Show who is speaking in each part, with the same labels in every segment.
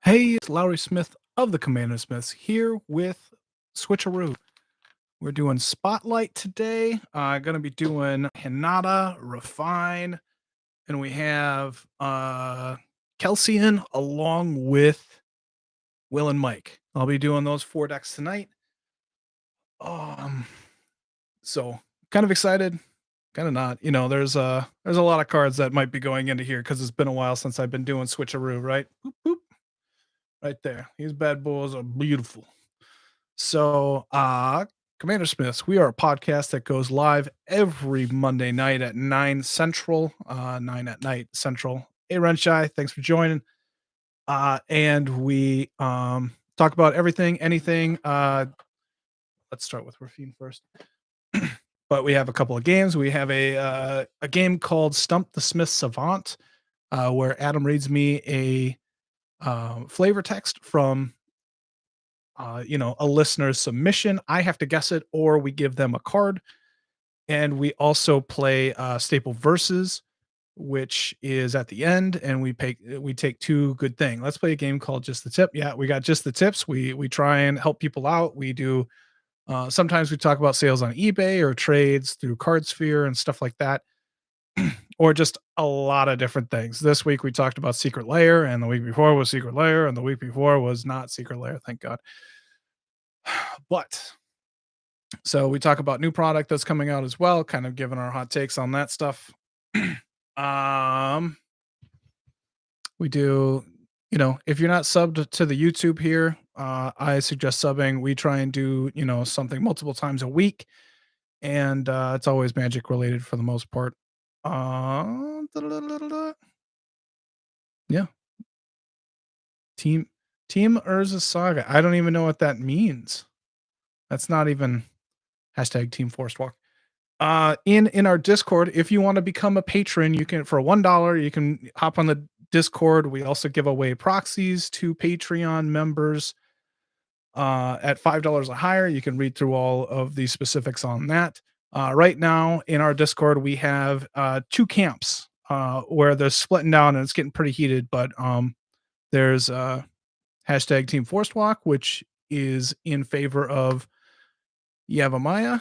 Speaker 1: Hey, it's Lowry Smith of the CommanderSmiths here with Switcheroo. We're doing Spotlight today. Gonna be doing Hinata, Raffine, and we have Kelsian along with Will and Mike. I'll be doing those 4 decks tonight. Um, so kind of excited, kind of not. There's a lot of cards that might be going into here because it's been a while since I've been doing Switcheroo, right? Boop, boop. Right there. These bad boys are beautiful. So, Commander Smiths, we are a podcast that goes live every Monday night at 9 Central, 9 at night Central. Hey, Renshai, thanks for joining. And we talk about everything, anything. Let's start with Raffine first. But we have a couple of games. We have a game called Stump the Smith Savant, where Adam reads me a flavor text from a listener's submission. I have to guess it, or we give them a card. And we also play Staple Verses, which is at the end, and we take 2 good thing. Let's play a game called Just the Tip. Yeah, we got Just the Tips. We try and help people out. We do sometimes we talk about sales on eBay or trades through CardSphere and stuff like that. Or just a lot of different things. This week we talked about Secret Lair, and the week before was Secret Lair, and the week before was not Secret Lair, thank God. But so we talk about new product that's coming out as well, kind of giving our hot takes on that stuff. We do, if you're not subbed to the YouTube here, I suggest subbing. We try and do, something multiple times a week, and it's always Magic related for the most part. Yeah. Team Urza Saga. I don't even know what that means. That's not even hashtag Team Forest Walk. In our Discord, if you want to become a patron, you can, for $1, you can hop on the Discord. We also give away proxies to Patreon members at $5 or higher. You can read through all of the specifics on that. Right now in our Discord, we have 2 camps where they're splitting down, and it's getting pretty heated. But there's hashtag Team Forest Walk, which is in favor of Yavamaya.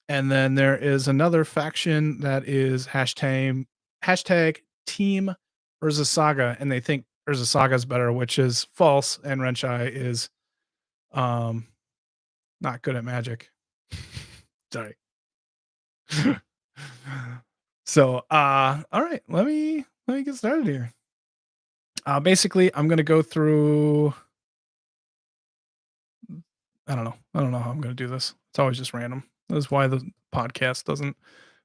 Speaker 1: And then there is another faction that is hashtag Team Urza Saga, and they think Urza Saga is better, which is false. And Renshai is not good at Magic. Sorry. So all right, let me get started here. Basically, I'm gonna go through. I don't know how I'm gonna do this. It's always just random. That's why the podcast doesn't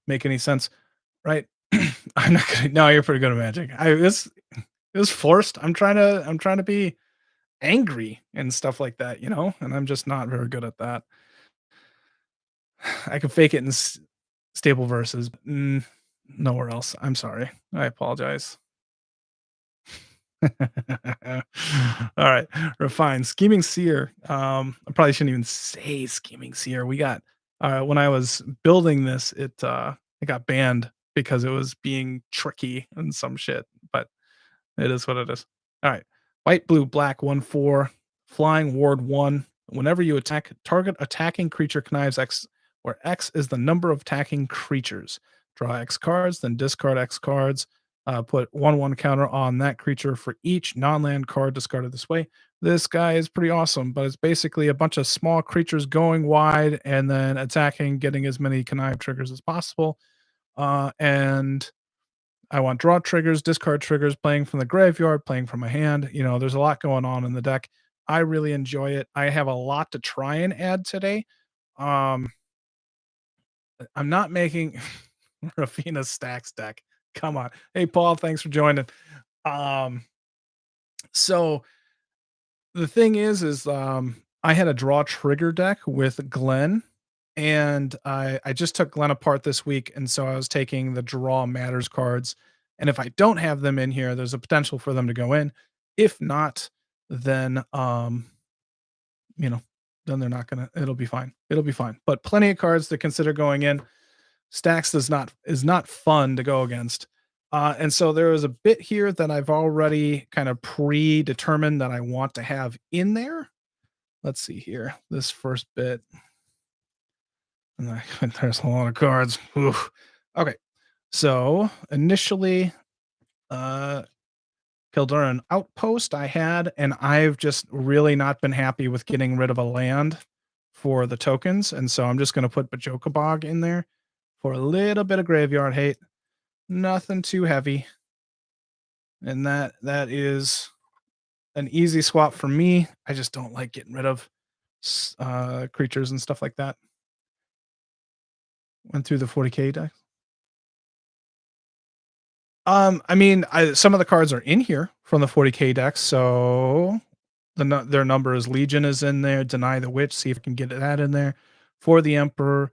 Speaker 1: make any sense, right? I'm not gonna. No, you're pretty good at Magic. It was forced. I'm trying to be angry and stuff like that, and I'm just not very good at that. I can fake it in Staple Verses, nowhere else. I'm sorry. I apologize. All right, Raffine. Scheming Seer. I probably shouldn't even say Scheming Seer. We got when I was building this, it got banned because it was being tricky and some shit, but it is what it is. All right. White, blue, black, 1/4, flying ward 1. Whenever you attack, target attacking creature connives X, where X is the number of attacking creatures. Draw X cards, then discard X cards. Put 1/1 counter on that creature for each non-land card discarded this way. This guy is pretty awesome, but it's basically a bunch of small creatures going wide and then attacking, getting as many connive triggers as possible. And I want draw triggers, discard triggers, playing from the graveyard, playing from my hand. There's a lot going on in the deck. I really enjoy it. I have a lot to try and add today. I'm not making Raffina's Stacks deck. Come on. Hey, Paul, thanks for joining. So the thing is I had a draw trigger deck with Glenn, and I just took Glenn apart this week, and so I was taking the draw matters cards, and if I don't have them in here, there's a potential for them to go in. If not, then then they're not gonna. It'll be fine. It'll be fine. But plenty of cards to consider going in. Stacks is not fun to go against. And so there is a bit here that I've already kind of predetermined that I want to have in there. Let's see here. This first bit. And there's a lot of cards. Oof. Okay. So initially, uh Kildoran Outpost I had, and I've just really not been happy with getting rid of a land for the tokens, and so I'm just gonna put Bajokabog in there for a little bit of graveyard hate. Nothing too heavy. And that is an easy swap for me. I just don't like getting rid of creatures and stuff like that. Went through the 40k deck. I mean, some of the cards are in here from the 40k decks, so their number is Legion is in there. Deny the Witch. See if I can get that in there for the Emperor.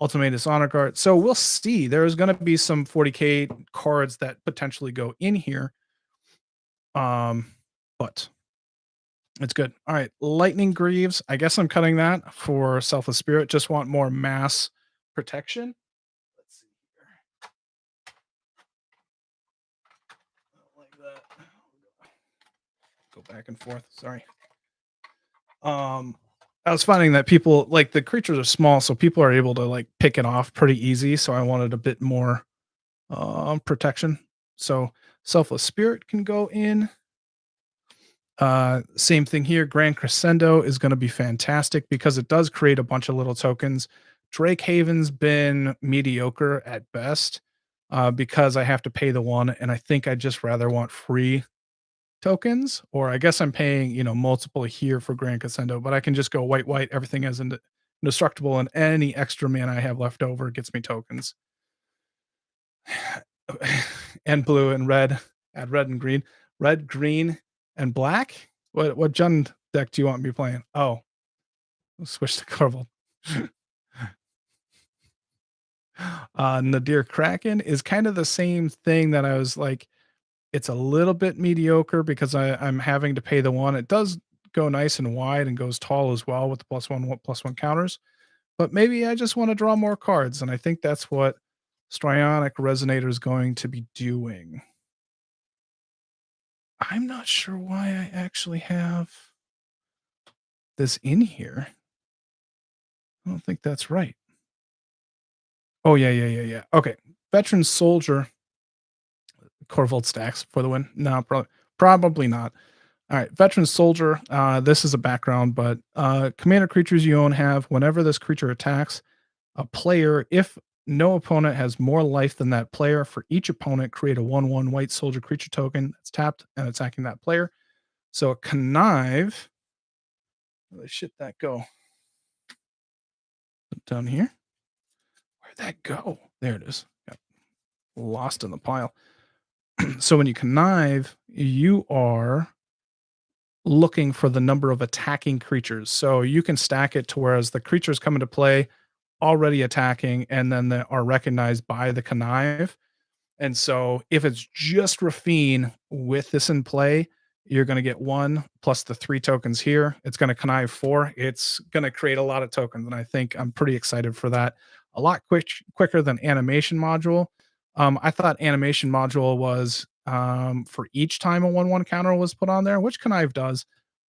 Speaker 1: Ultimate Dishonor card. So we'll see. There's going to be some 40k cards that potentially go in here. But it's good. All right, Lightning Greaves. I guess I'm cutting that for Selfless Spirit. Just want more mass protection. Let's see here. Like that. Go back and forth. Sorry. I was finding that people like the creatures are small, so people are able to like pick it off pretty easy. So I wanted a bit more protection. So Selfless Spirit can go in. Same thing here. Grand Crescendo is going to be fantastic because it does create a bunch of little tokens. Drake Haven's been mediocre at best because I have to pay the one, and I think I just rather want free tokens, or I guess I'm paying, multiple here for Grand Crescendo, but I can just go white, white, everything is indestructible, and any extra mana I have left over gets me tokens. And blue and red, add red and green. Red, green, and black? What Jund deck do you want me playing? Oh, switch to Corvold. Nadir Kraken is kind of the same thing that I was like, it's a little bit mediocre because I'm having to pay the one. It does go nice and wide and goes tall as well with the +1/+1 counters. But maybe I just want to draw more cards, and I think that's what Strionic Resonator is going to be doing. I'm not sure why I actually have this in here. I don't think that's right. Oh, yeah. Okay. Veteran Soldier. Corvold stacks for the win. No, probably not. All right, Veteran Soldier. This is a background, but commander creatures you own have whenever this creature attacks a player, if no opponent has more life than that player, for each opponent, create a 1/1 white soldier creature token that's tapped and attacking that player. So a connive. Where the shit that go? Down here. Where'd that go? There it is. Got lost in the pile. So when you connive, you are looking for the number of attacking creatures. So you can stack it to whereas the creatures come into play already attacking, and then they are recognized by the connive. And so if it's just Raffine with this in play, you're going to get 1 plus the 3 tokens here. It's going to connive 4. It's going to create a lot of tokens. And I think I'm pretty excited for that. A lot quicker than animation module. I thought animation module was for each time a 1/1 counter was put on there, which connive does,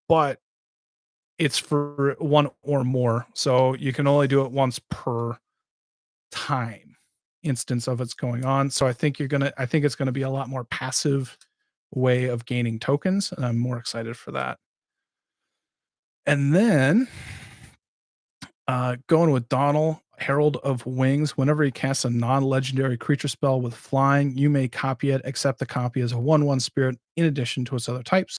Speaker 1: but it's for 1 or more. So you can only do it once per time instance of it's going on. So I think it's gonna be a lot more passive way of gaining tokens, and I'm more excited for that. And then going with Donald, Herald of Wings. Whenever he casts a non-legendary creature spell with flying, you may copy it, except the copy is a 1/1 spirit in addition to its other types.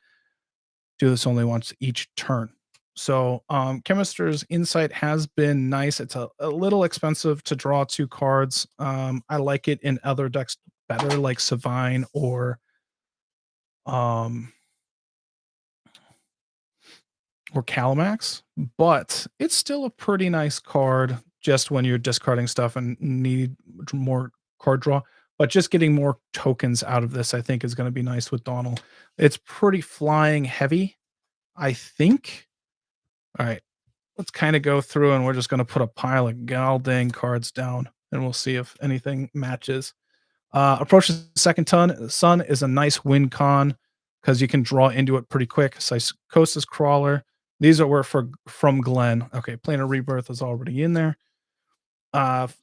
Speaker 1: Do this only once each turn. So Chemister's Insight has been nice. It's a little expensive to draw 2 cards. I like it in other decks better, like Savine um, or Calamax, but it's still a pretty nice card just when you're discarding stuff and need more card draw. But just getting more tokens out of this, I think, is going to be nice with Donald. It's pretty flying heavy, I think. All right, let's kind of go through, and we're just going to put a pile of Galdang cards down, and we'll see if anything matches. Approaches the second sun is a nice win con because you can draw into it pretty quick. Psychosis Crawler. These are were for from Glenn. Okay, Planar Rebirth is already in there.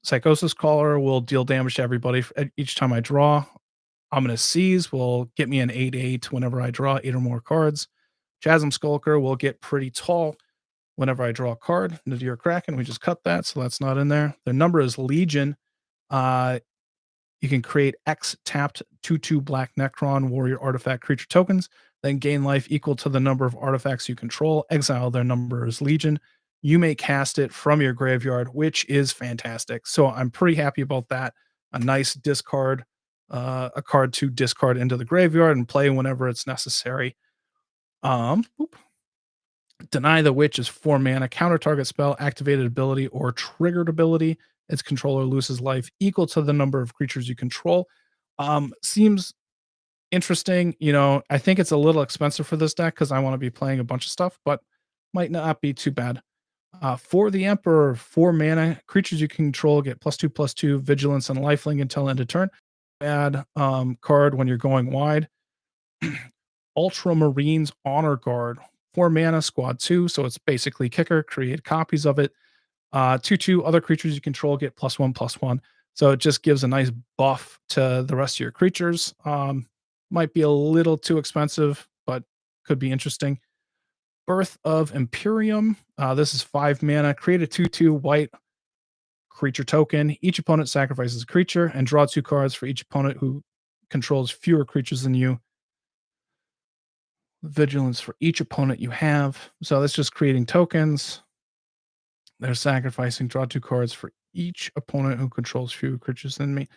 Speaker 1: Psychosis Crawler will deal damage to everybody each time I draw. Ominous Seas will get me an 8/8 whenever I draw 8 or more cards. Chasm Skulker will get pretty tall whenever I draw a card. Nadir Kraken, we just cut that, so that's not in there. Their number is Legion. Uh, you can create X tapped 2/2 Black Necron Warrior Artifact creature tokens, then gain life equal to the number of artifacts you control. Exile their number is Legion. You may cast it from your graveyard, which is fantastic. So I'm pretty happy about that. A nice discard, a card to discard into the graveyard and play whenever it's necessary. Oop. Deny the Witch is 4 mana, counter target spell, activated ability, or triggered ability. Its controller loses life equal to the number of creatures you control. Seems interesting. You know, I think it's a little expensive for this deck because I want to be playing a bunch of stuff, but might not be too bad. For the Emperor, 4 mana, creatures you control get +2/+2 vigilance and lifelink until end of turn. Add card when you're going wide. Ultramarines Honor Guard, 4 mana, squad 2, so it's basically kicker, create copies of it. 2/2 other creatures you control get +1/+1. So it just gives a nice buff to the rest of your creatures. Might be a little too expensive, but could be interesting. Birth of Imperium. This is 5 mana. Create a 2/2 white creature token. Each opponent sacrifices a creature and draw 2 cards for each opponent who controls fewer creatures than you. Vigilance for each opponent you have. So that's just creating tokens. They're sacrificing, draw 2 cards for each opponent who controls fewer creatures than me.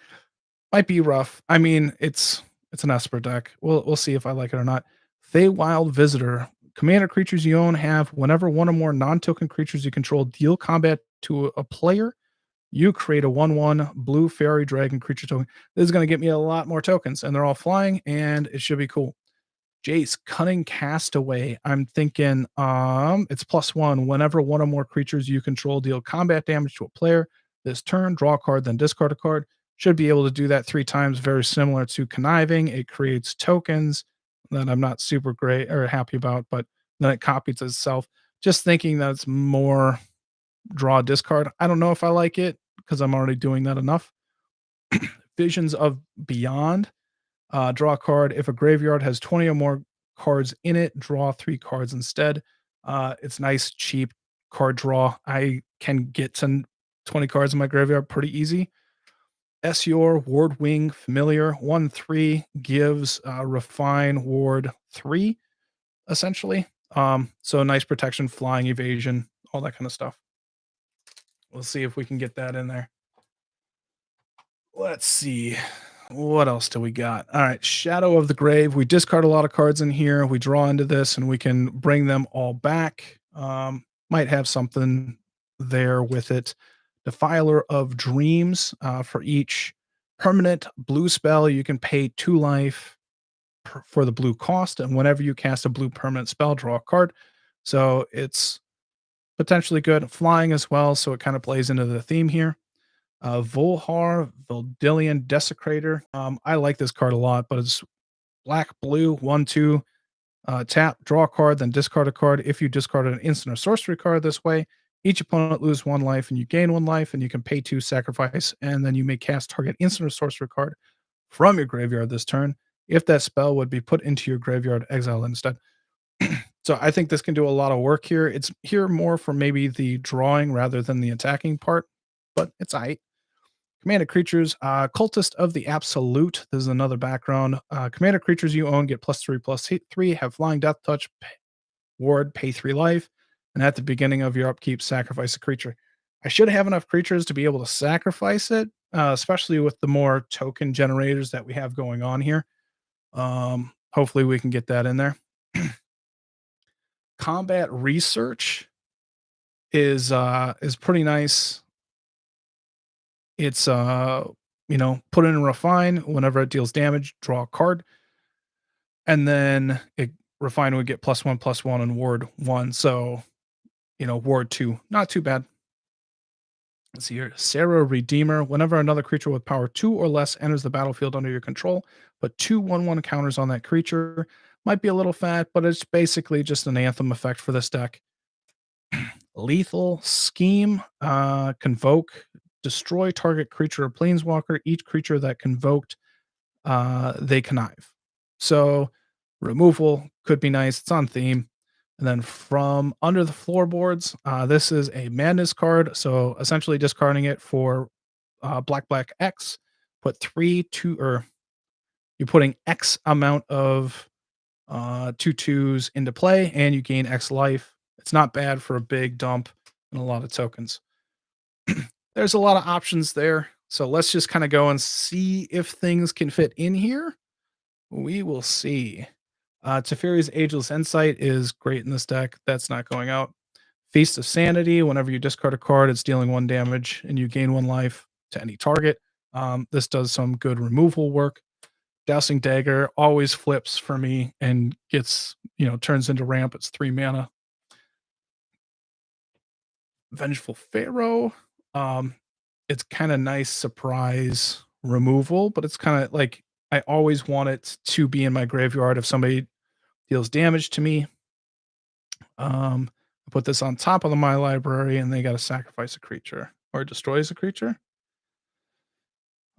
Speaker 1: Might be rough. I mean, it's an Esper deck. We'll see if I like it or not. Feywild Visitor. Commander creatures you own have whenever one or more non-token creatures you control deal combat to a player, you create a 1/1 blue fairy dragon creature token. This is going to get me a lot more tokens, and they're all flying, and it should be cool. Jace, Cunning Castaway. I'm thinking it's +1. Whenever one or more creatures you control deal combat damage to a player this turn, draw a card, then discard a card. Should be able to do that 3 times, very similar to Conniving. It creates tokens that I'm not super great or happy about, but then it copies itself. Just thinking that it's more draw discard. I don't know if I like it because I'm already doing that enough. Visions of Beyond. Draw a card. If a graveyard has 20 or more cards in it, draw 3 cards instead. It's nice, cheap card draw. I can get to 20 cards in my graveyard pretty easy. Essior, Ward Wing, Familiar, 1/3 gives Raffine Ward 3, essentially. So nice protection, flying, evasion, all that kind of stuff. We'll see if we can get that in there. Let's see. What else do we got? All right, Shadow of the Grave. We discard a lot of cards in here. We draw into this and we can bring them all back. Might have something there with it. Defiler of Dreams. For each permanent blue spell, you can pay 2 life for the blue cost. And whenever you cast a blue permanent spell, draw a card. So it's potentially good. Flying as well. So it kind of plays into the theme here. Volhar, Vildilian Desecrator. I like this card a lot, but it's black, blue, 1/2. Tap, draw a card, then discard a card. If you discard an instant or sorcery card this way, each opponent loses 1 life and you gain 1 life, and you can pay 2 sacrifice, and then you may cast target instant or sorcery card from your graveyard this turn. If that spell would be put into your graveyard, exile instead. So I think this can do a lot of work here. It's here more for maybe the drawing rather than the attacking part, but it's aight. Commander creatures, Cultist of the Absolute. This is another background. Commander creatures you own get +3/+3, have flying, death touch, ward, pay 3 life, and at the beginning of your upkeep, sacrifice a creature. I should have enough creatures to be able to sacrifice it, especially with the more token generators that we have going on here. Hopefully we can get that in there. Combat Research is pretty nice. It's put in Raffine. Whenever it deals damage, draw a card. And then Raffine would get +1/+1 and Ward 1. So, Ward 2. Not too bad. Let's see here. Sarah Redeemer. Whenever another creature with power 2 or less enters the battlefield under your control, put 2/1/1 counters on that creature. Might be a little fat, but it's basically just an anthem effect for this deck. Lethal Scheme. Convoke. Destroy target creature or planeswalker. Each creature that convoked, they connive. So removal could be nice. It's on theme. And then from under the floorboards, this is a madness card. So essentially discarding it for black, black X. Put 3, 2, or you're putting X amount of 2/2s into play and you gain X life. It's not bad for a big dump and a lot of tokens. There's a lot of options there. So let's just kind of go and see if things can fit in here. We will see. Teferi's Ageless Insight is great in this deck. That's not going out. Feast of Sanity. Whenever you discard a card, it's dealing 1 damage and you gain 1 life to any target. This does some good removal work. Dousing Dagger always flips for me and gets, turns into ramp. It's 3 mana. Vengeful Pharaoh. It's kind of nice surprise removal, but it's kind of like I always want it to be in my graveyard if somebody deals damage to me. I put this on top of my library and they got to sacrifice a creature or destroys a creature.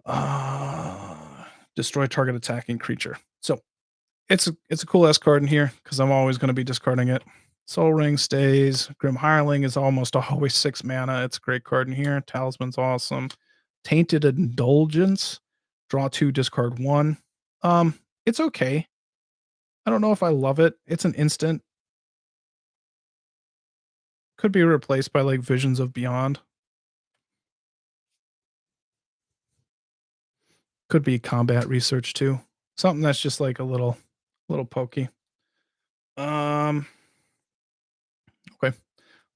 Speaker 1: Uh, Destroy target attacking creature. So it's a cool ass card in here because I'm always going to be discarding it. Soul Ring stays. Grim Hireling is almost always 6 mana. It's a great card in here. Talisman's awesome. Tainted Indulgence. Draw 2, discard 1. It's okay. I don't know if I love it. It's an instant. Could be replaced by like Visions of Beyond. Could be combat research too. Something that's just like a little pokey. Okay.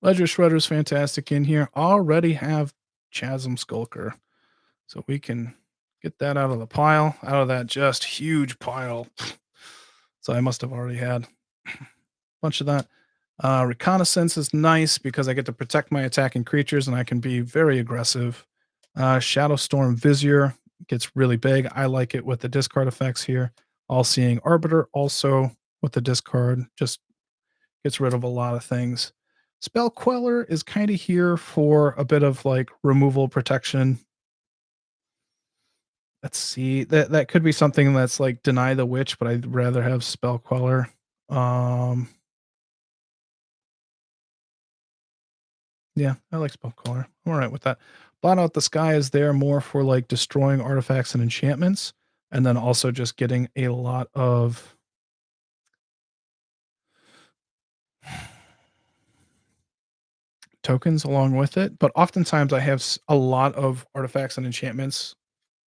Speaker 1: Ledger Shredder's fantastic in here. Already have Chasm Skulker. So we can get that out of the pile, out of that just huge pile. So I must have already had a bunch of that. Reconnaissance is nice because I get to protect my attacking creatures and I can be very aggressive. Shadowstorm Vizier gets really big. I like it with the discard effects here. All Seeing Arbiter also with the discard just gets rid of a lot of things. Spell Queller is kind of here for a bit of like removal protection. Let's see. That could be something that's like Deny the Witch, but I'd rather have Spell Queller. Um Yeah, I like Spell Queller. I'm alright with that. Blot Out the Sky is there more for like destroying artifacts and enchantments, and then also just getting a lot of tokens along with it. But oftentimes I have a lot of artifacts and enchantments,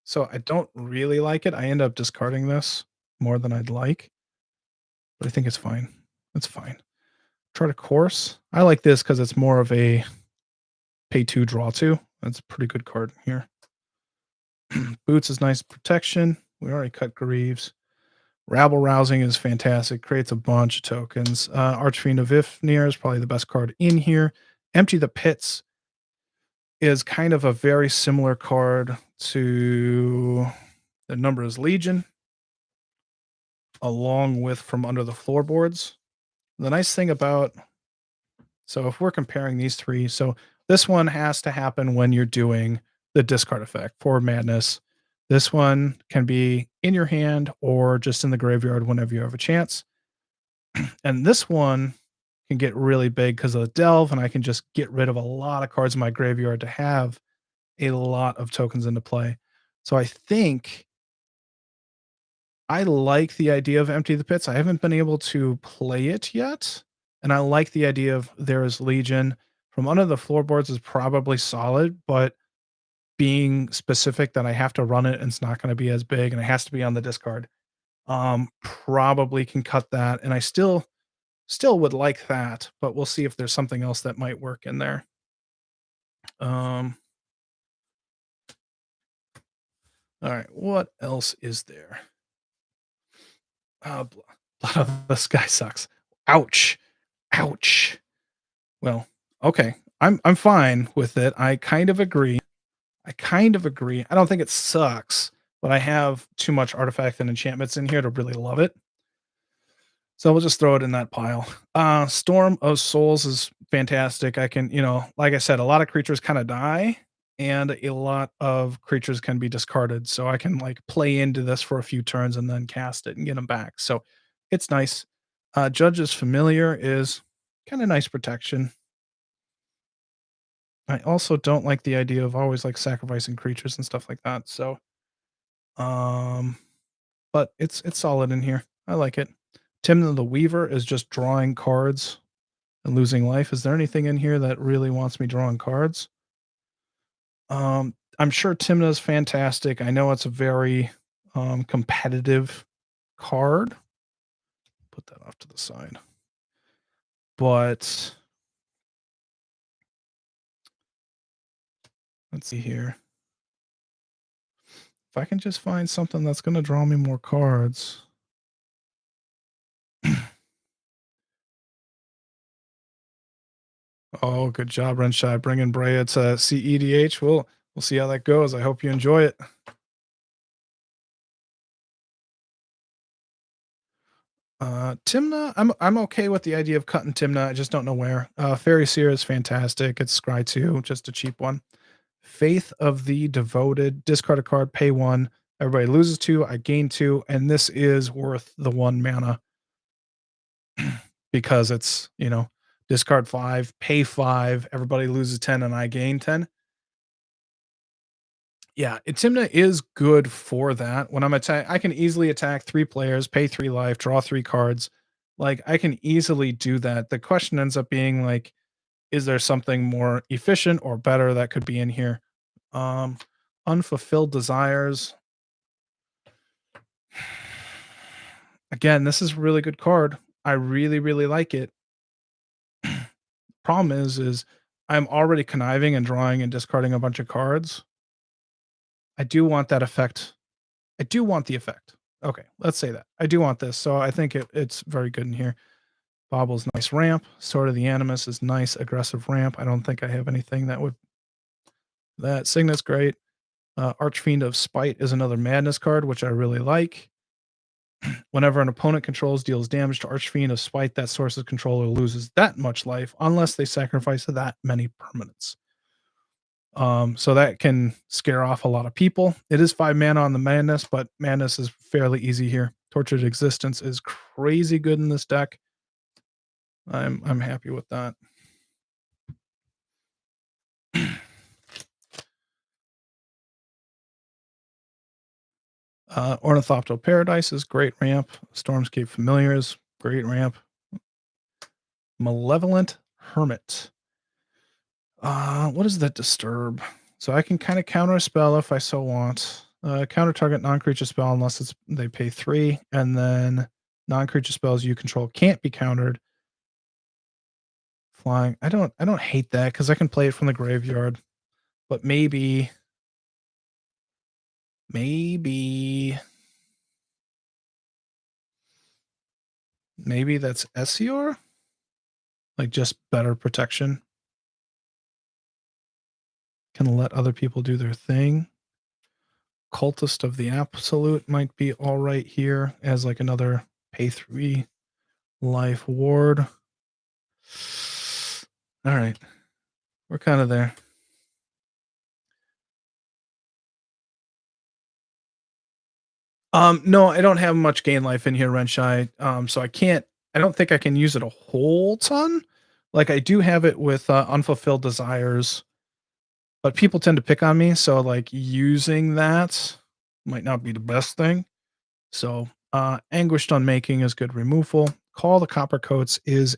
Speaker 1: so I don't really like it. I end up discarding this more than I'd like, but I think it's fine. It's fine. Chart a Course. I like this because it's more of a pay 2, draw 2. That's a pretty good card here. Boots is nice protection. We already cut Greaves. Rabble Rousing is fantastic. Creates a bunch of tokens. Archfiend of Ifnir is probably the best card in here. Empty the Pits is kind of a very similar card to the number is Legion, along with From Under the Floorboards. The nice thing about, so if we're comparing these three, so this one has to happen when you're doing the discard effect for Madness. This one can be in your hand or just in the graveyard whenever you have a chance. And this one can get really big because of the delve, and I can just get rid of a lot of cards in my graveyard to have a lot of tokens into play. So I think I like the idea of Empty the Pits. I haven't been able to play it yet, and I like the idea of There is Legion. From Under the Floorboards is probably solid, but being specific that I have to run it and it's not going to be as big and it has to be on the discard, probably can cut that. And I still would like that, but we'll see if there's something else that might work in there. Um, all right, what else is there? Blood of the Sky sucks. Ouch. Ouch. Well, okay. I'm fine with it. I kind of agree. I kind of agree. I don't think it sucks, but I have too much artifact and enchantments in here to really love it. So we'll just throw it in that pile. Storm of Souls is fantastic. I can, like I said, a lot of creatures kind of die and a lot of creatures can be discarded. So I can like play into this for a few turns and then cast it and get them back. So it's nice. Judge's Familiar is kind of nice protection. I also don't like the idea of always like sacrificing creatures and stuff like that. So, um, but it's solid in here. I like it. Timna the Weaver is just drawing cards and losing life. Is there anything in here that really wants me drawing cards? I'm sure Timna is fantastic. I know it's a very competitive card. Put that off to the side. But let's see here. If I can just find something that's going to draw me more cards. Oh, good job, Renshai, bringing Brea to CEDH. We'll see how that goes. I hope you enjoy it. Timna, I'm okay with the idea of cutting Timna. I just don't know where. Fairy Seer is fantastic. It's Scry 2, just a cheap one. Faith of the Devoted, discard a card, pay 1. Everybody loses 2, I gain 2, and this is worth the 1 mana because it's, discard 5, pay 5, everybody loses 10, and I gain 10. Yeah, Timna is good for that. When I'm attack, I can easily attack 3 players, pay 3 life, draw 3 cards. Like, I can easily do that. The question ends up being like, is there something more efficient or better that could be in here? Um, Unfulfilled Desires. Again, this is a really good card. I really, really like it. Problem is I'm already conniving and drawing and discarding a bunch of cards. I do want that effect. I do want the effect. Okay, let's say that. I do want this, so I think it's very good in here. Bobble's nice ramp. Sword of the Animus is nice aggressive ramp. I don't think I have anything that would. That Signet's great. Archfiend of Spite is another madness card, which I really like. Whenever an opponent controls deals damage to Archfiend of Spite, that source's controller loses that much life unless they sacrifice that many permanents. So that can scare off a lot of people. It is 5 mana on the madness, but madness is fairly easy here. Tortured Existence is crazy good in this deck. I'm happy with that. Ornithopter Paradise is great ramp. Stormscape Familiar is great ramp. Malevolent Hermit. What is that disturb? So I can kind of counter a spell if I so want. Counter target non-creature spell unless they pay 3, and then non-creature spells you control can't be countered. Flying. I don't hate that because I can play it from the graveyard. But maybe that's Essior? Like just better protection. Can let other people do their thing. Cultist of the Absolute might be all right here as like another pay 3 life ward. All right. We're kind of there. No, I don't have much gain life in here, Renshai. So I don't think I can use it a whole ton. Like I do have it with Unfulfilled Desires, but people tend to pick on me, so like using that might not be the best thing. So Anguished Unmaking is good removal. Call the Copper Coats is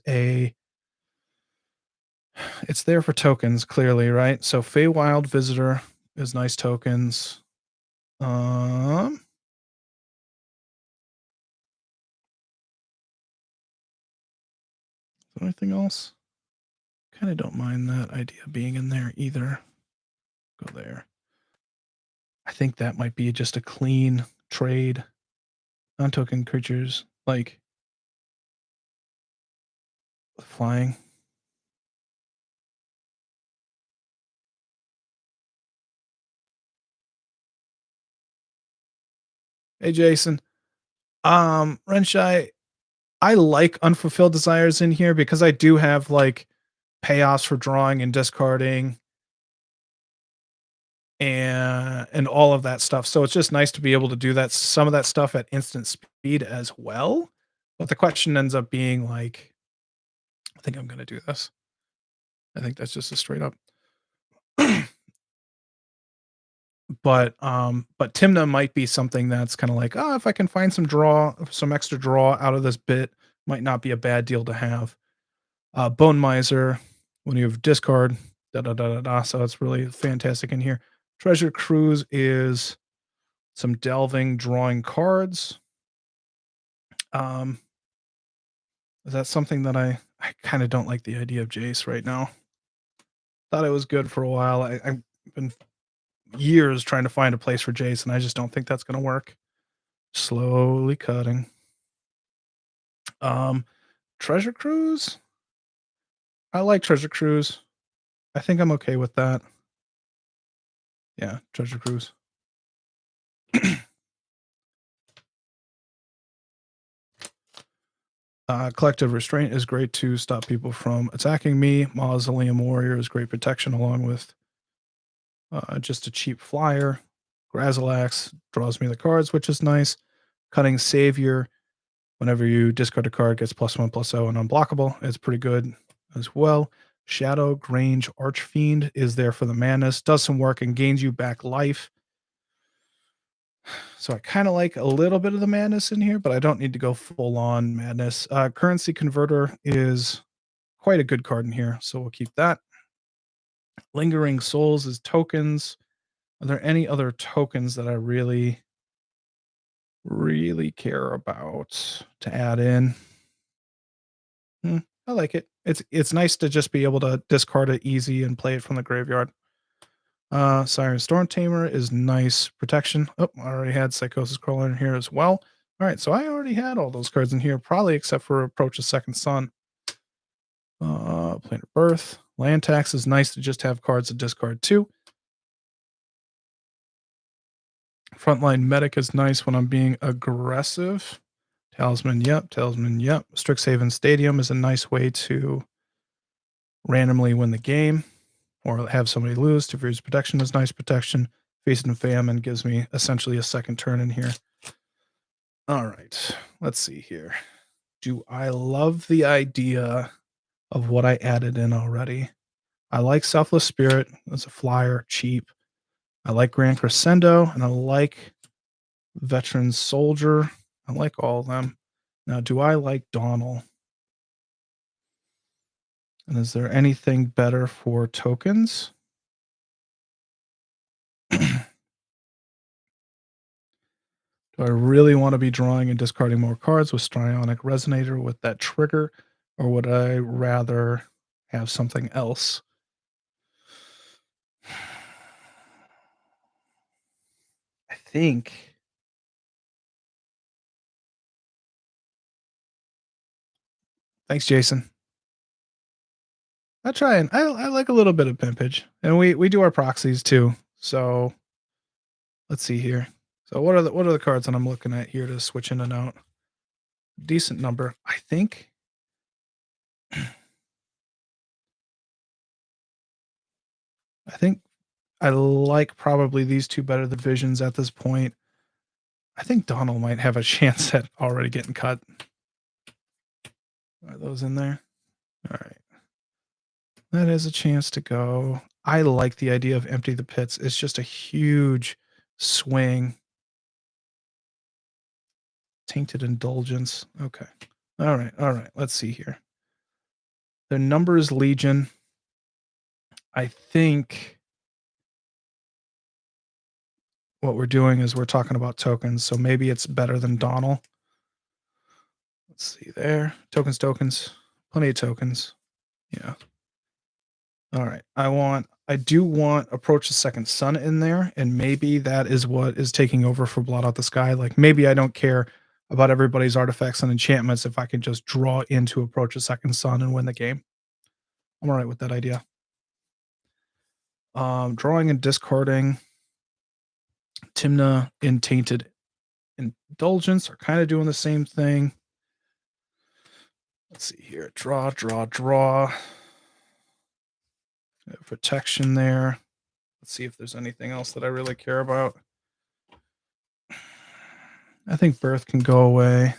Speaker 1: it's there for tokens, clearly, right? So Feywild Visitor is nice tokens. Anything else? Kind of don't mind that idea being in there either. Go there. I think that might be just a clean trade. Non-token creatures like flying. Hey, Jason. Renshai, I like unfulfilled desires in here because I do have like payoffs for drawing and discarding and all of that stuff. So it's just nice to be able to do that some of that stuff at instant speed as well. But the question ends up being like, I think I'm gonna do this. I think that's just a straight up. But Timna might be something that's kind of like, oh, if I can find some extra draw out of this bit, might not be a bad deal to have. Bone Miser, when you have discard, da da da da da. So it's really fantastic in here. Treasure Cruise is some delving, drawing cards. Um, is that something that I kind of don't like the idea of Jace right now. Thought it was good for a while. I've been years trying to find a place for Jace, and I just don't think that's going to work. Slowly cutting. Um, Treasure Cruise. I like Treasure Cruise. I think I'm okay with that. Yeah, Treasure Cruise. Collective Restraint is great to stop people from attacking me. Mausoleum Warrior is great protection along with just a cheap flyer. Grazilax draws me the cards, which is nice. Cutting Savior, whenever you discard a card, gets +1/+0 and unblockable. It's pretty good as well. Shadow Grange Archfiend is there for the madness. Does some work and gains you back life. So I kind of like a little bit of the madness in here, but I don't need to go full on madness. Currency Converter is quite a good card in here, so we'll keep that. Lingering Souls is tokens. Are there any other tokens that I really, really care about to add in? I like it. It's nice to just be able to discard it easy and play it from the graveyard. Siren Storm Tamer is nice protection. Oh, I already had Psychosis Crawler in here as well. All right, so I already had all those cards in here, probably except for Approach the Second Sun. Planet Birth. Land Tax is nice to just have cards to discard too. Frontline Medic is nice when I'm being aggressive. Talisman, yep. Talisman, yep. Strixhaven Stadium is a nice way to randomly win the game or have somebody lose. Teferi's Protection is nice protection. Feast and Famine gives me essentially a second turn in here. All right, let's see here. Do I love the idea of what I added in already? I like Selfless Spirit. That's a flyer, cheap. I like Grand Crescendo, and I like Veteran Soldier. I like all of them. Now, do I like Donald? And is there anything better for tokens? Do I really want to be drawing and discarding more cards with Strionic Resonator with that trigger? Or would I rather have something else? I think. Thanks, Jason. I like a little bit of pimpage. And we do our proxies too. So let's see here. So what are the cards that I'm looking at here to switch in and out? Decent number. I think I like probably these two better than Visions at this point. I think Donald might have a chance at already getting cut. Are those in there? All right. That is a chance to go. I like the idea of Empty the Pits. It's just a huge swing. Tainted Indulgence. Okay. All right. All right. Let's see here. The numbers Legion. I think what we're doing is we're talking about tokens. So maybe it's better than Donald. Let's see there. Tokens. Plenty of tokens. Yeah. All right. I do want Approach the Second Sun in there, and maybe that is what is taking over for Blot Out the Sky. Like maybe I don't care about everybody's artifacts and enchantments if I can just draw into Approach the Second Sun and win the game. I'm all right with that idea. Drawing and discarding Timna in Tainted Indulgence are kind of doing the same thing. Let's see here. Draw, draw, draw. Protection there. Let's see if there's anything else that I really care about. I think Birth can go away.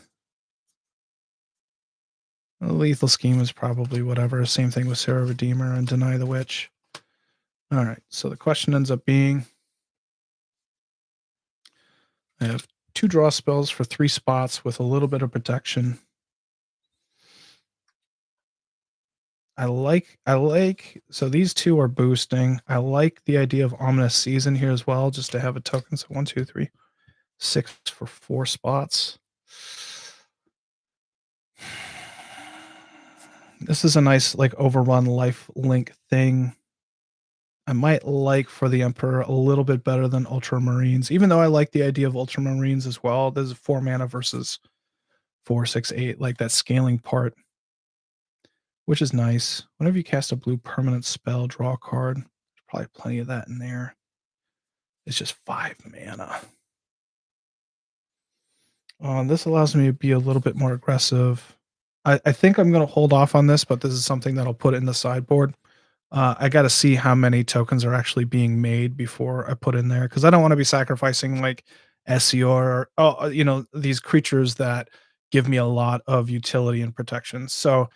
Speaker 1: Lethal Scheme is probably whatever. Same thing with Sarah Redeemer and Deny the Witch. All right, so the question ends up being, I have 2 draw spells for 3 spots with a little bit of protection. I like, so these 2 are boosting. I like the idea of Ominous Season here as well, just to have a token. So 1, 2, 3, 6 for 4 spots. This is a nice, like, overrun life link thing. I might like for the Emperor a little bit better than Ultramarines, even though I like the idea of Ultramarines as well. This is 4 mana versus 4, 6, 8, like that scaling part, which is nice. Whenever you cast a blue permanent spell, draw a card. There's probably plenty of that in there. It's just 5 mana. This allows me to be a little bit more aggressive. I think I'm going to hold off on this, but this is something that I'll put in the sideboard. I got to see how many tokens are actually being made before I put in there, because I don't want to be sacrificing like SEO or these creatures that give me a lot of utility and protection. So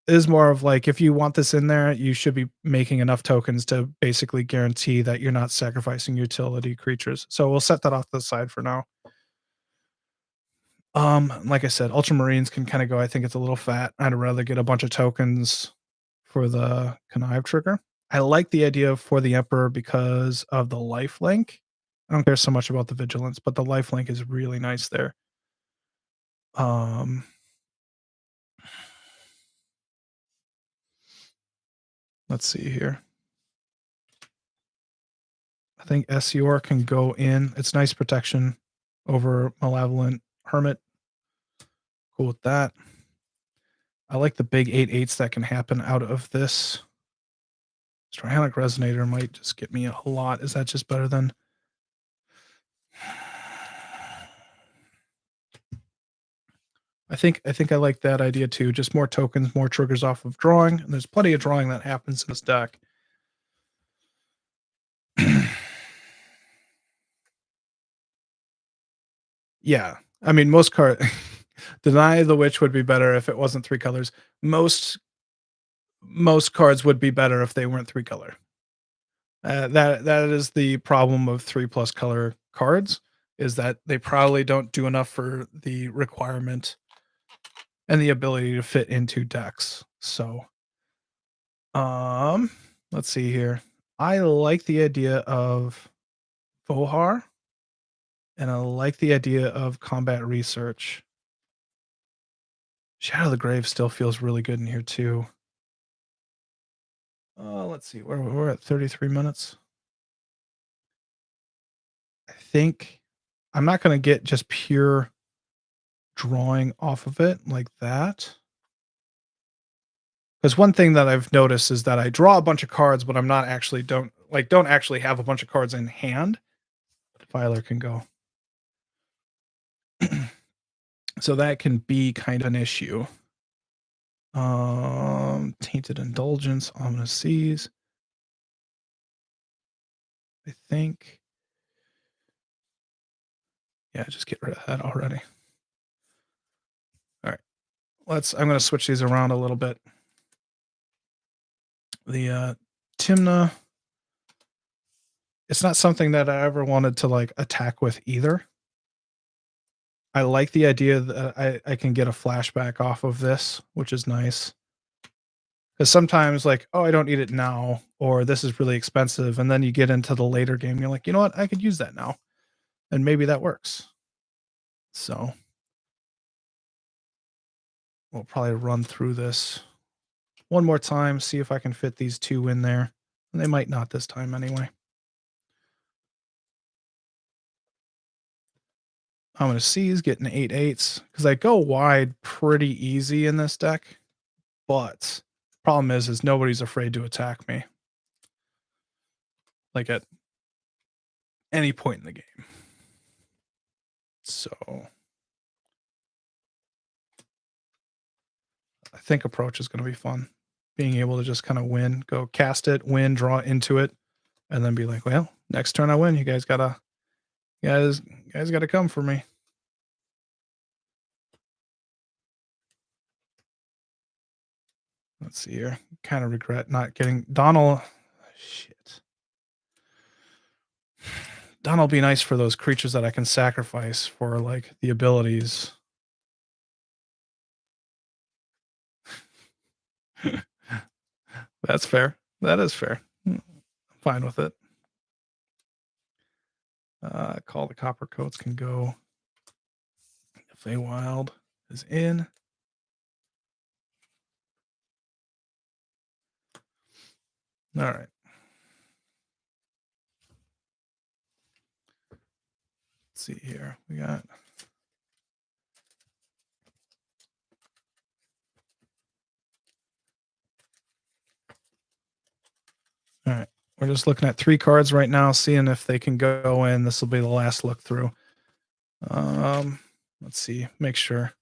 Speaker 1: it is more of like, if you want this in there, you should be making enough tokens to basically guarantee that you're not sacrificing utility creatures. So we'll set that off to the side for now. Like I said, Ultramarines can kind of go. I think it's a little fat. I'd rather get a bunch of tokens for the Connive trigger. I like the idea for the Emperor because of the lifelink. I don't care so much about the vigilance, but the lifelink is really nice there. Let's see here. I think SEOR can go in. It's nice protection over Malevolent Hermit. Cool with that. I like the big 8/8s that can happen out of this. Strionic Resonator might just get me a lot. Is that just better than... I think I like that idea too. Just more tokens, more triggers off of drawing. And there's plenty of drawing that happens in this deck. Yeah. I mean, most cards... Deny the Witch would be better if it wasn't 3 colors. Most cards would be better if they weren't 3 color. That is the problem of 3+ color cards, is that they probably don't do enough for the requirement and the ability to fit into decks. So, let's see here. I like the idea of Vohar, and I like the idea of Combat Research. Shadow of the Grave still feels really good in here too. Let's see. We're at 33 minutes. I think I'm not going to get just pure drawing off of it like that. Because one thing that I've noticed is that I draw a bunch of cards, but I'm not actually don't actually have a bunch of cards in hand. Filer can go. So that can be kind of an issue. Tainted Indulgence, Ominous Seas. I think. Yeah, just get rid of that already. All right. I'm going to switch these around a little bit. The Timna, it's not something that I ever wanted to like attack with either. I like the idea that I can get a flashback off of this, which is nice. Because sometimes, like, oh, I don't need it now, or this is really expensive, and then you get into the later game, you're like, you know what, I could use that now, and maybe that works. So we'll probably run through this one more time, see if I can fit these 2 in there. And they might not this time anyway. I'm going to seize, getting 8/8s, because I go wide pretty easy in this deck. But problem is nobody's afraid to attack me, like at any point in the game. So I think approach is going to be fun. Being able to just kind of win, go cast it, win, draw into it, and then be like, well, next turn I win. You guys gotta come for me. Let's see here. Kind of regret not getting Donald. Shit. Donald be nice for those creatures that I can sacrifice for like the abilities. That's fair. That is fair. I'm fine with it. Call the Copper Coats can go. Feywild is in. All right. Let's see here. We got. All right. We're just looking at 3 cards right now, seeing if they can go in. This will be the last look through. Let's see. Make sure.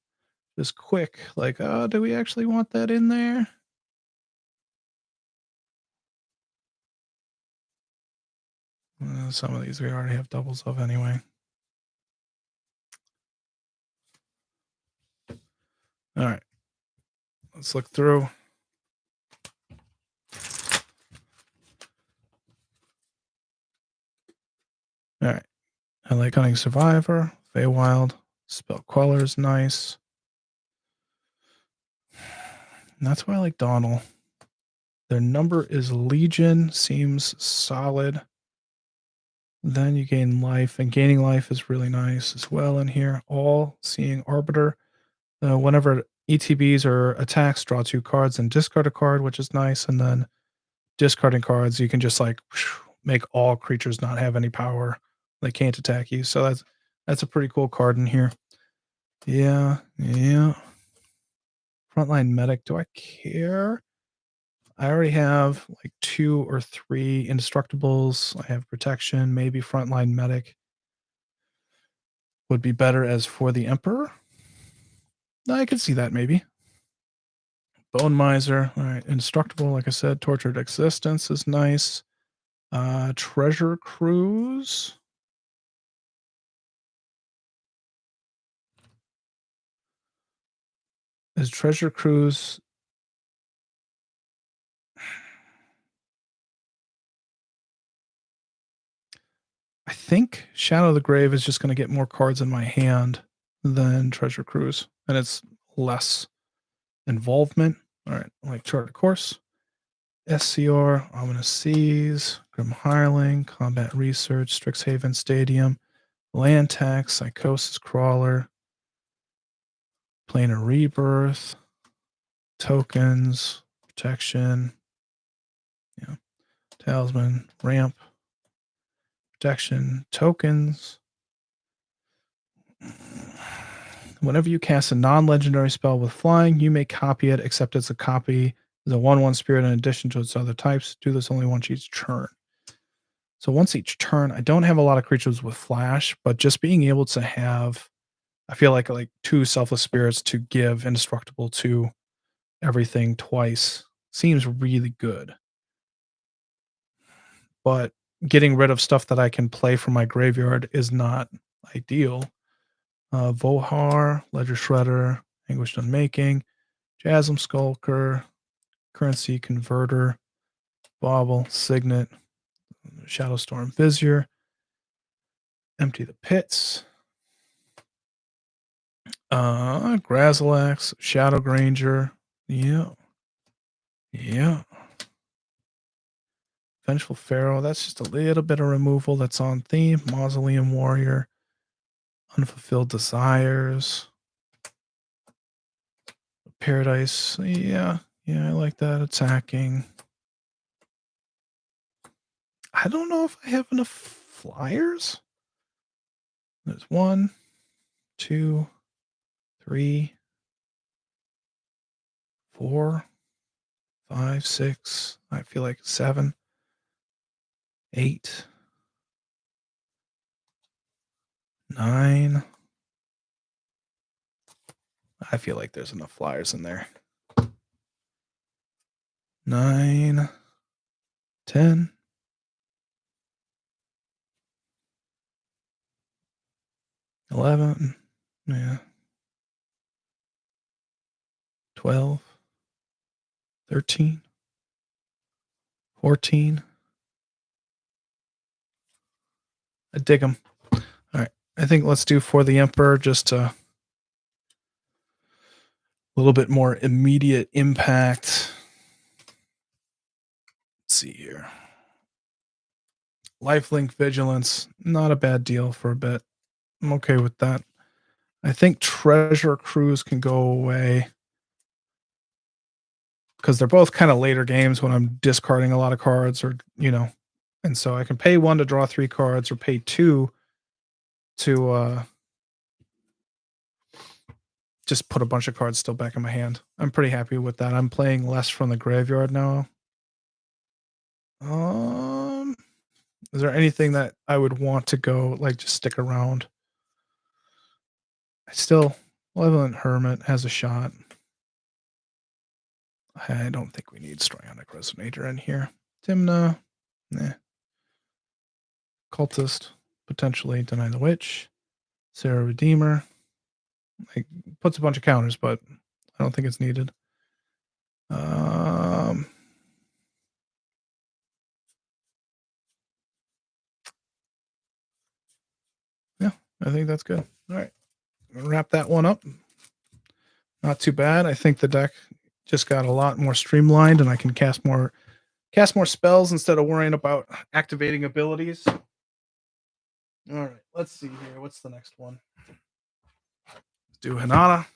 Speaker 1: Just quick. Like, do we actually want that in there? Some of these we already have doubles of anyway. All right. Let's look through. All right. I like Hunting Survivor, Feywild, Spell Queller is nice. And that's why I like Donald. Their number is Legion, seems solid. Then you gain life, and gaining life is really nice as well in here. All Seeing Arbiter. Whenever ETBs or attacks, draw 2 cards and discard a card, which is nice. And then discarding cards, you can just like make all creatures not have any power. They can't attack you. So that's a pretty cool card in here. Yeah. Frontline Medic. Do I care? I already have like 2 or 3 indestructibles. I have protection. Maybe Frontline Medic would be better as for the Emperor. I could see that maybe. Bone Miser. All right. Indestructible, like I said. Tortured Existence is nice. Treasure Cruise. Is Treasure Cruise... I think Shadow of the Grave is just going to get more cards in my hand than Treasure Cruise. And it's less involvement. All right. Like Chart of Course. SCR, Ominous Seas, Grim Hireling, Combat Research, Strixhaven Stadium, Land Tax, Psychosis Crawler, Planar Rebirth, Tokens, Protection, Talisman, Ramp, Protection, Tokens. Whenever you cast a non-legendary spell with flying, you may copy it, except it's a copy is a 1/1 spirit in addition to its other types. Do this only once each turn. So once each turn, I don't have a lot of creatures with flash, but just being able to have, I feel like 2 selfless spirits to give indestructible to everything twice seems really good. But getting rid of stuff that I can play from my graveyard is not ideal. Vohar, Ledger Shredder, Anguished Unmaking, Jasm Skulker, Currency Converter, Bauble, Signet, Shadowstorm Vizier, Empty the Pits, Grazilax, Shadow Granger, yeah. Vengeful Pharaoh, that's just a little bit of removal that's on theme. Mausoleum Warrior, Unfulfilled Desires, Paradise, yeah, I like that. Attacking. I don't know if I have enough flyers. There's 1, 2, 3, 4, 5, 6. I feel like 7, 8, 9. I feel like there's enough flyers in there. 9, 10. 11. Yeah. 12. 13. 14. I dig them. All right. I think let's do For the Emperor, just a little bit more immediate impact. Let's see here. Lifelink Vigilance, not a bad deal for a bit. I'm okay with that. I think Treasure Cruise can go away because they're both kind of later games when I'm discarding a lot of cards, or and so I can pay 1 to draw 3 cards, or pay 2 to just put a bunch of cards still back in my hand. I'm pretty happy with that. I'm playing less from the graveyard now. Is there anything that I would want to go, like, just stick around? I still, Malevolent Hermit has a shot. I don't think we need Strionic Resonator in here. Timna, nah. Cultist, potentially Deny the Witch. Sarah Redeemer. Like, puts a bunch of counters, but I don't think it's needed. Yeah, I think that's good. All right. Wrap that one up. Not too bad. I think the deck just got a lot more streamlined, and I can cast more spells instead of worrying about activating abilities. All right, let's see here. What's the next one? Let's do Hinata.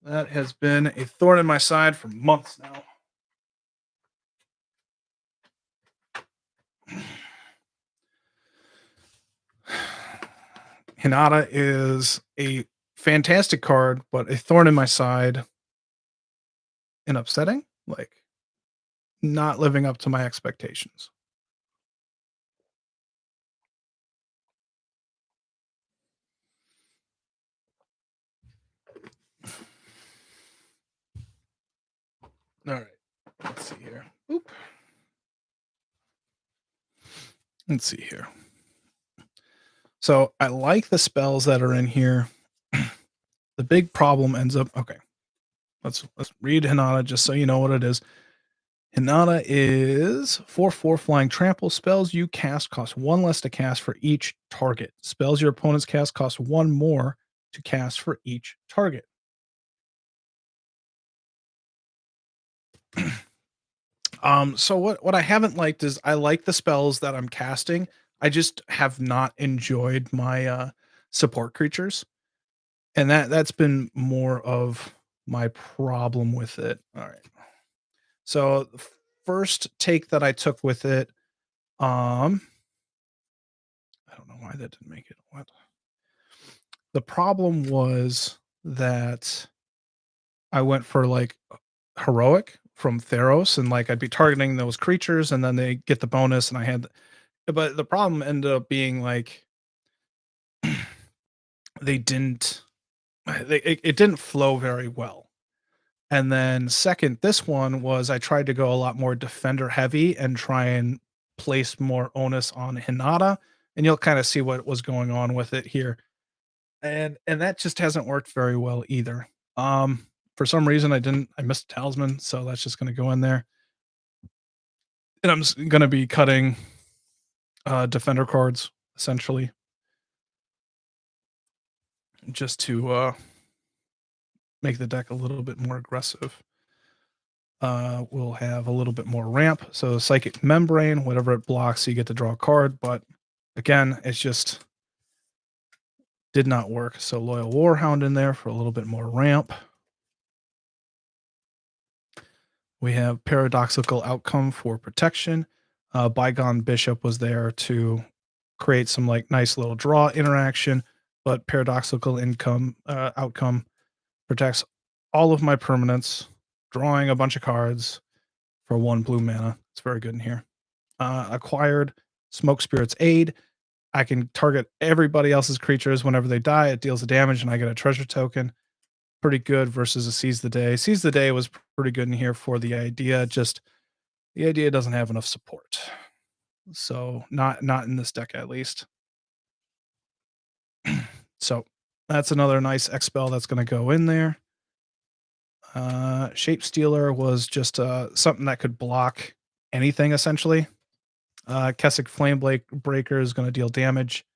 Speaker 1: That has been a thorn in my side for months now. Hinata is a fantastic card, but a thorn in my side and upsetting, like not living up to my expectations. All right, let's see here. Oop. Let's see here. So I like the spells that are in here. The big problem ends up, okay. Let's read Hinata just so you know what it is. Hinata is 4/4 flying trample. Spells you cast cost 1 less to cast for each target. Spells your opponents cast cost 1 more to cast for each target. So what I haven't liked is I like the spells that I'm casting. I just have not enjoyed my support creatures. And that's been more of my problem with it. All right. So the first take that I took with it, I don't know why that didn't make it. What? The problem was that I went for like heroic from Theros, and like I'd be targeting those creatures and then they get the bonus, and I had but the problem ended up being like they didn't it didn't flow very well. And then second, this one was I tried to go a lot more defender heavy and try and place more onus on Hinata, and you'll kind of see what was going on with it here. And that just hasn't worked very well either. For some reason I missed Talisman, so that's just going to go in there. And I'm going to be cutting defender cards essentially just to make the deck a little bit more aggressive. We'll have a little bit more ramp. So Psychic Membrane, whatever it blocks, you get to draw a card. But again, it's just did not work. So Loyal Warhound in there for a little bit more ramp. We have Paradoxical Outcome for protection. Bygone Bishop was there to create some like nice little draw interaction, but Paradoxical Outcome protects all of my permanents, drawing a bunch of cards for 1 blue mana. It's very good in here. Acquired Smoke Spirit's Aid. I can target everybody else's creatures whenever they die. It deals the damage, and I get a treasure token. pretty good versus a Seize the Day. Seize the Day was pretty good in here for the idea, just the idea doesn't have enough support. So not in this deck at least. So that's another nice X spell that's going to go in there. Shape Stealer was just something that could block anything essentially. Kessick Flame Breaker is going to deal damage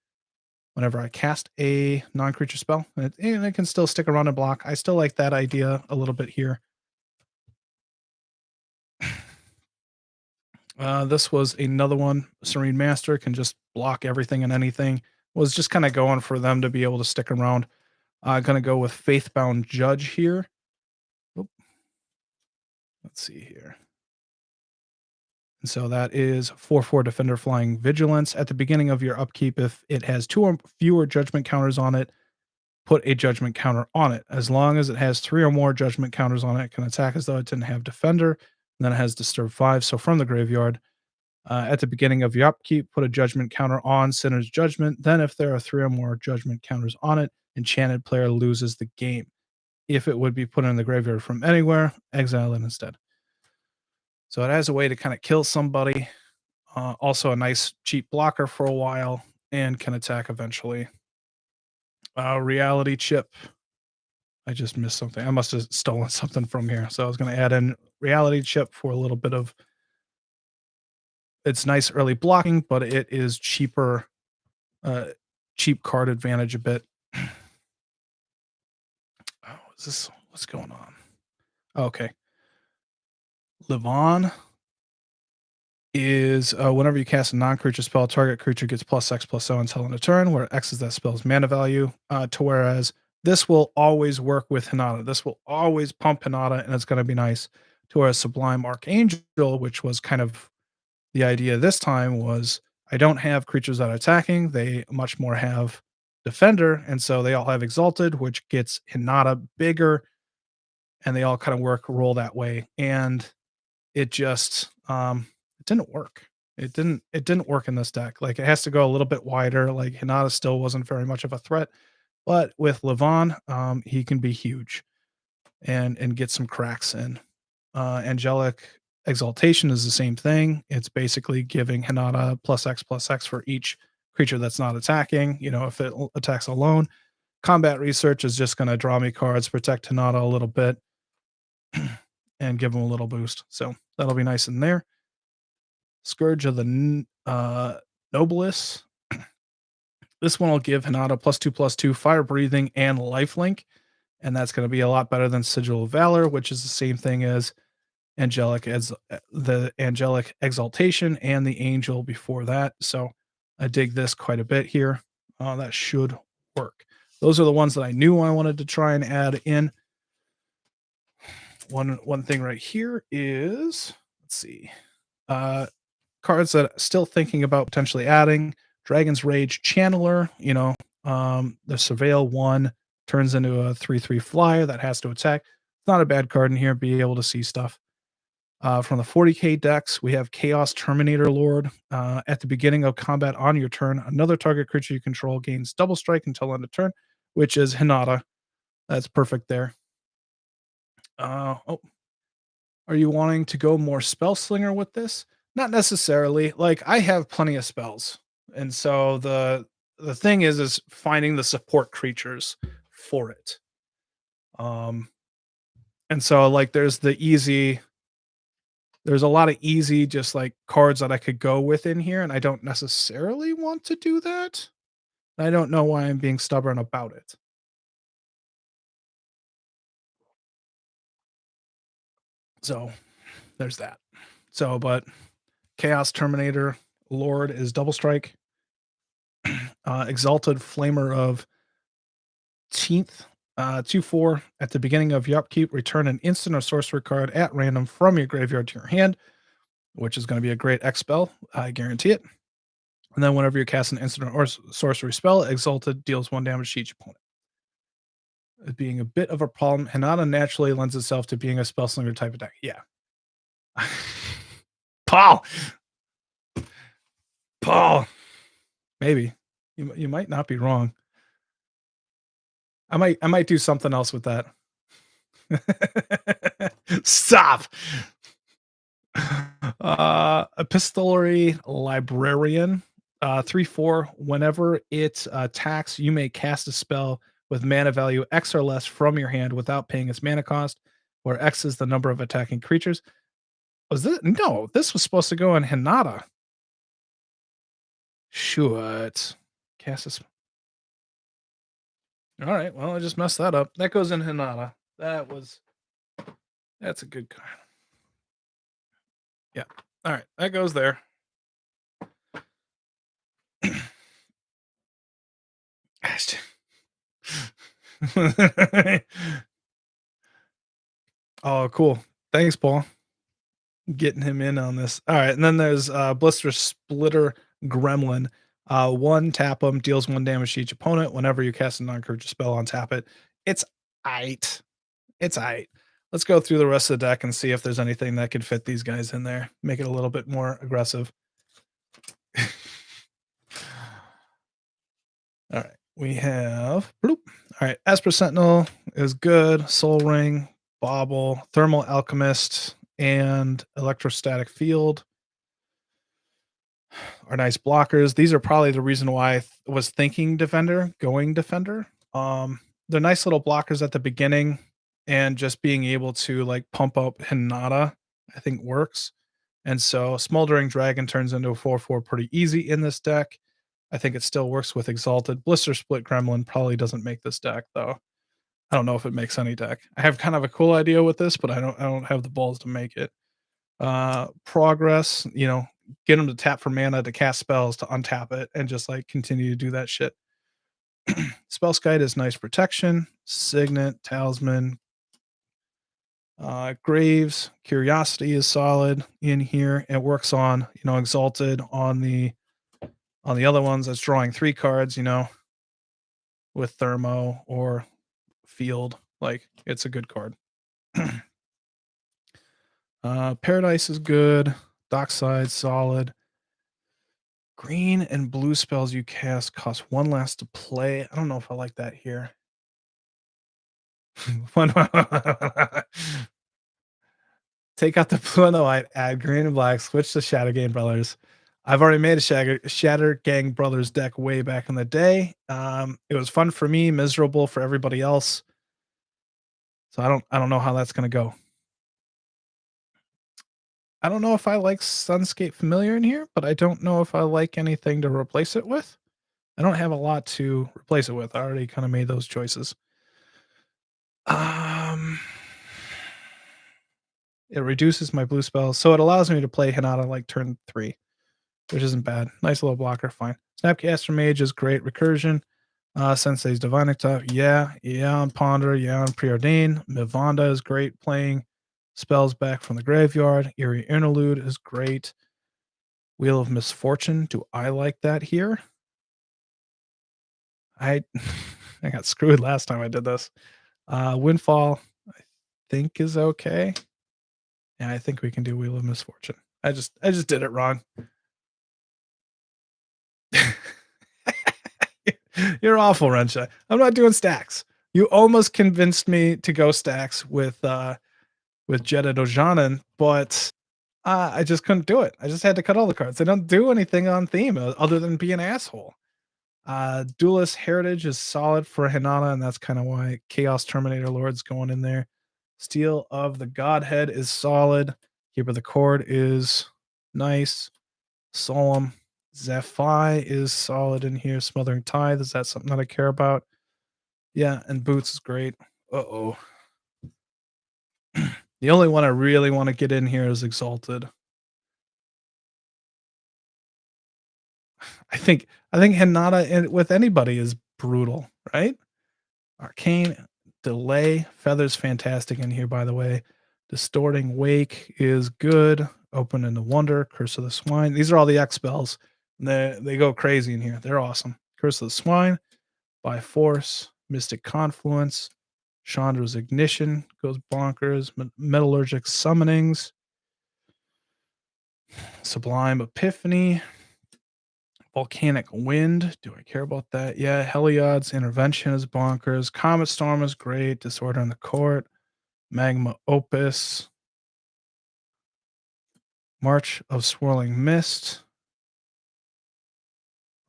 Speaker 1: whenever I cast a non-creature spell, and it can still stick around and block. I still like that idea a little bit here. This was another one. Serene Master can just block everything and anything. Was just kind of going for them to be able to stick around. Gonna go with Faithbound Judge here. Oop. Let's see here. And so that is 4/4 Defender Flying Vigilance. At the beginning of your upkeep, if it has 2 or fewer judgment counters on it, put a judgment counter on it. As long as it has 3 or more judgment counters on it, it can attack as though it didn't have Defender. And then it has Disturb 5. So from the graveyard, at the beginning of your upkeep, put a judgment counter on Sinner's Judgment. Then, if there are 3 or more judgment counters on it, enchanted player loses the game. If it would be put in the graveyard from anywhere, exile it instead. So it has a way to kind of kill somebody. Also, a nice cheap blocker for a while and can attack eventually. Reality Chip. I just missed something. I must have stolen something from here. So I was going to add in Reality Chip for a little bit of. It's nice early blocking, but it is cheaper, cheap card advantage a bit. Oh, is this what's going on? Okay. Levon is whenever you cast a non-creature spell, target creature gets +X/+0 until end of turn, where X is that spell's mana value. To whereas this will always work with Hinata. This will always pump Hinata, and it's going to be nice. To whereas Sublime Archangel, which was kind of the idea this time, was I don't have creatures that are attacking. They much more have Defender, and so they all have Exalted, which gets Hinata bigger, and they all kind of roll that way. And it just it didn't work. It didn't work in this deck. Like it has to go a little bit wider. Like Hinata still wasn't very much of a threat, but with Levon, he can be huge and get some cracks in. Angelic Exaltation is the same thing. It's basically giving Hinata +X/+X for each creature that's not attacking. You know, if it attacks alone. Combat Research is just going to draw me cards, protect Hinata a little bit, and give him a little boost. So that'll be nice in there. Scourge of the Nobilis. This one will give Hinata +2/+2 fire breathing and lifelink, and that's going to be a lot better than Sigil of Valor, which is the same thing as the Angelic Exaltation and the Angel before that. So I dig this quite a bit here. That should work. Those are the ones that I knew I wanted to try and add in. One thing right here is, let's see, cards that I'm still thinking about potentially adding. Dragon's Rage Channeler, the Surveil 1 turns into a 3/3 flyer that has to attack. It's not a bad card in here, be able to see stuff. From the 40k decks, we have Chaos Terminator Lord. At the beginning of combat on your turn, another target creature you control gains double strike until end of turn, which is Hinata. That's perfect there. Are you wanting to go more spell slinger with this? Not necessarily. Like I have plenty of spells, and so the thing is finding the support creatures for it. And so like there's a lot of easy just like cards that I could go with in here, and I don't necessarily want to do that. I don't know why I'm being stubborn about it. So there's that. So, but Chaos Terminator Lord is double strike. Exalted Flamer of Teeth, 2/4. At the beginning of your upkeep, return an instant or sorcery card at random from your graveyard to your hand, which is going to be a great X spell. I guarantee it. And then whenever you cast an instant or sorcery spell, Exalted deals 1 damage to each opponent. It being a bit of a problem, Hinata naturally lends itself to being a spell slinger type of deck. Yeah. Paul! Maybe. You might not be wrong. I might do something else with that. Stop. Epistolary Librarian. 3/4. Whenever it attacks, you may cast a spell with mana value X or less from your hand without paying its mana cost, where X is the number of attacking creatures. Was this? No, this was supposed to go in Hinata. Shoot. Cast a All right. Well, I just messed that up. That goes in Hinata. That's a good card. Yeah. All right. That goes there. Oh, cool. Thanks, Paul. Getting him in on this. All right. And then there's Blister Splitter Gremlin. One tap him, deals 1 damage to each opponent. Whenever you cast a non-creature spell on tap it, it's aight. It's aight. Let's go through the rest of the deck and see if there's anything that could fit these guys in there. Make it a little bit more aggressive. All right. We have bloop. All right. Esper Sentinel is good. Soul Ring, Bauble, Thermal Alchemist, and Electrostatic Field are nice blockers. These are probably the reason why I was thinking Defender, going Defender. They're nice little blockers at the beginning, and just being able to like pump up Hinata, I think works. And so Smoldering Dragon turns into a 4/4 pretty easy in this deck. I think it still works with Exalted. Blister Split Gremlin probably doesn't make this deck though. I don't know if it makes any deck. I have kind of a cool idea with this, but I don't have the balls to make it. Progress, get them to tap for mana to cast spells to untap it and just like continue to do that shit. Spellskite is nice protection. Signet, Talisman, Graves, Curiosity is solid in here. It works on, Exalted on the other ones. That's drawing 3 cards, with Thermo or Field. Like, it's a good card. Paradise is good. Dockside, solid. Green and blue spells you cast cost 1 less to play. I don't know if I like that here. Take out the blue and the white, add green and black, switch to Shadow Gang Brothers. I've already made a Shatter Gang Brothers deck way back in the day. It was fun for me, miserable for everybody else. So I don't know how that's gonna go. I don't know if I like Sunscape Familiar in here, but I don't know if I like anything to replace it with. I don't have a lot to replace it with. I already kind of made those choices. It reduces my blue spells, so it allows me to play Hinata like turn 3, which isn't bad. Nice little blocker, fine. Snapcaster Mage is great. Recursion, Sensei's Divine Octave, yeah, on Ponder, yeah, on Preordain. Mivanda is great playing spells back from the graveyard. Eerie Interlude is great. Wheel of Misfortune, do I like that here? I I got screwed last time I did this. Windfall, I think is okay. Yeah, I think we can do Wheel of Misfortune. I just did it wrong. You're awful, Rensha. I'm not doing stacks. You almost convinced me to go stacks with Jeddah Dojanen, but I just couldn't do it. I just had to cut all the cards. They don't do anything on theme other than be an asshole. Duelist Heritage is solid for Hinata, and that's kind of why Chaos Terminator Lord's going in there. Steel of the Godhead is solid. Keeper of the Cord is nice. Solemn. Zephi is solid in here. Smothering Tithe, is that something that I care about? Yeah, and Boots is great. Uh-oh. The only one I really want to get in here is Exalted. I think Hinata with anybody is brutal, right? Arcane Delay. Feather's fantastic in here, by the way. Distorting Wake is good. Open into Wonder. Curse of the Swine. These are all the X spells. They go crazy in here. They're awesome. Curse of the Swine. By Force. Mystic Confluence. Chandra's Ignition goes bonkers. Metallurgic Summonings. Sublime Epiphany. Volcanic Wind. Do I care about that? Yeah. Heliod's Intervention is bonkers. Comet Storm is great. Disorder in the Court. Magma Opus, March of Swirling Mist.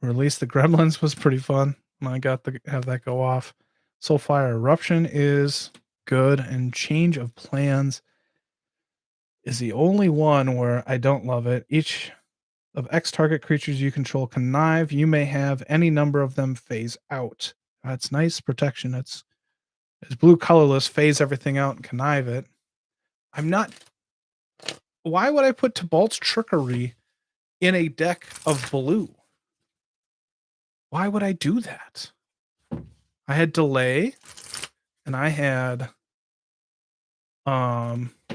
Speaker 1: Release the Gremlins was pretty fun. I got to have that go off. Soulfire Eruption is good, and Change of Plans is the only one where I don't love it. Each of X target creatures you control connive. You may have any number of them phase out. That's nice protection. It's blue colorless, phase everything out and connive it. I'm not. Why would I put Tibalt's Trickery in a deck of blue? Why would I do that? I had Delay, and I had Arcane,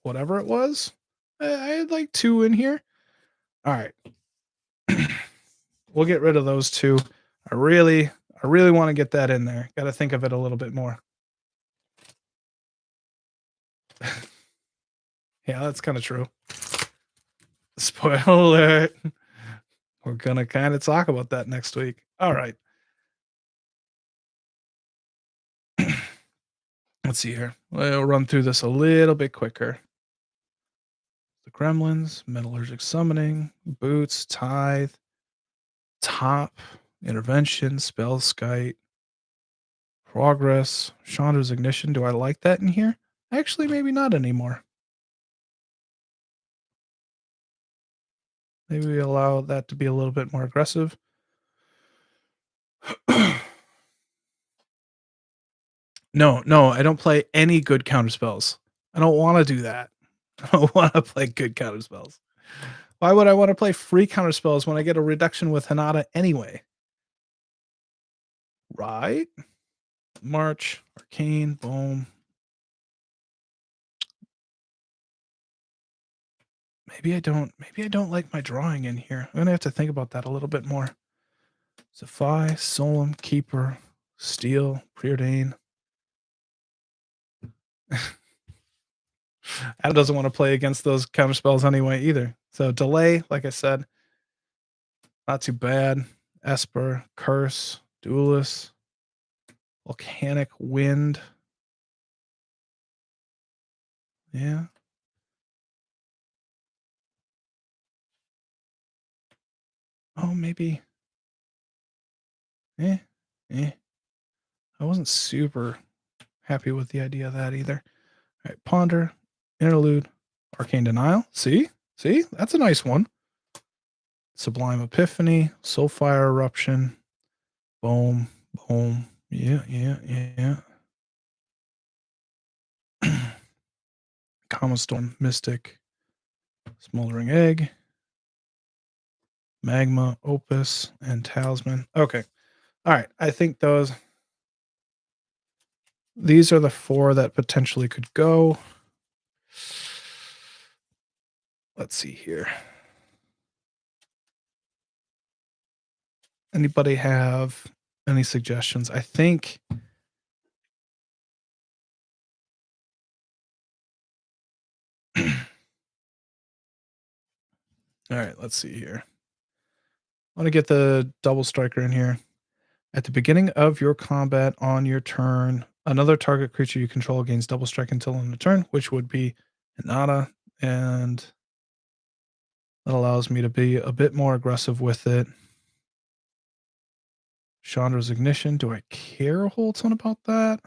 Speaker 1: whatever it was. I had like 2 in here. All right. We'll get rid of those 2. I really want to get that in there. Got to think of it a little bit more. Yeah, that's kind of true. Spoiler alert. We're going to kind of talk about that next week. All right. Let's see here. We'll run through this a little bit quicker. The Gremlins, Metallurgic Summoning, Boots, Tithe, Top, Intervention, Spellskite, Progress, Chandra's Ignition. Do I like that in here? Actually, maybe not anymore. Maybe we allow that to be a little bit more aggressive. No, I don't play any good counterspells. I don't want to do that. I don't want to play good counterspells. Why would I want to play free counterspells when I get a reduction with Hinata anyway? Right? March, Arcane, boom. Maybe I don't like my drawing in here. I'm gonna have to think about that a little bit more. Zephi, Solemn, Keeper, Steel, Preordain. Adam doesn't want to play against those counterspells anyway either. So Delay, like I said, not too bad. Esper, Curse, Duelist, Volcanic Wind. Yeah. Oh, maybe. I wasn't super happy with the idea of that either. All right, Ponder, Interlude, Arcane Denial. See? That's a nice one. Sublime Epiphany, Soulfire Eruption. Boom. Yeah. Common Storm, Mystic, Smoldering Egg, Magma, Opus, and Talisman. Okay. All right. I think these are the 4 that potentially could go. Let's see here. Anybody have any suggestions? I think all right, let's see here. I want to get the double striker in here. At the beginning of your combat on your turn, another target creature you control gains double strike until end of turn, which would be Hinata, and that allows me to be a bit more aggressive with it. Chandra's Ignition. Do I care a whole ton about that?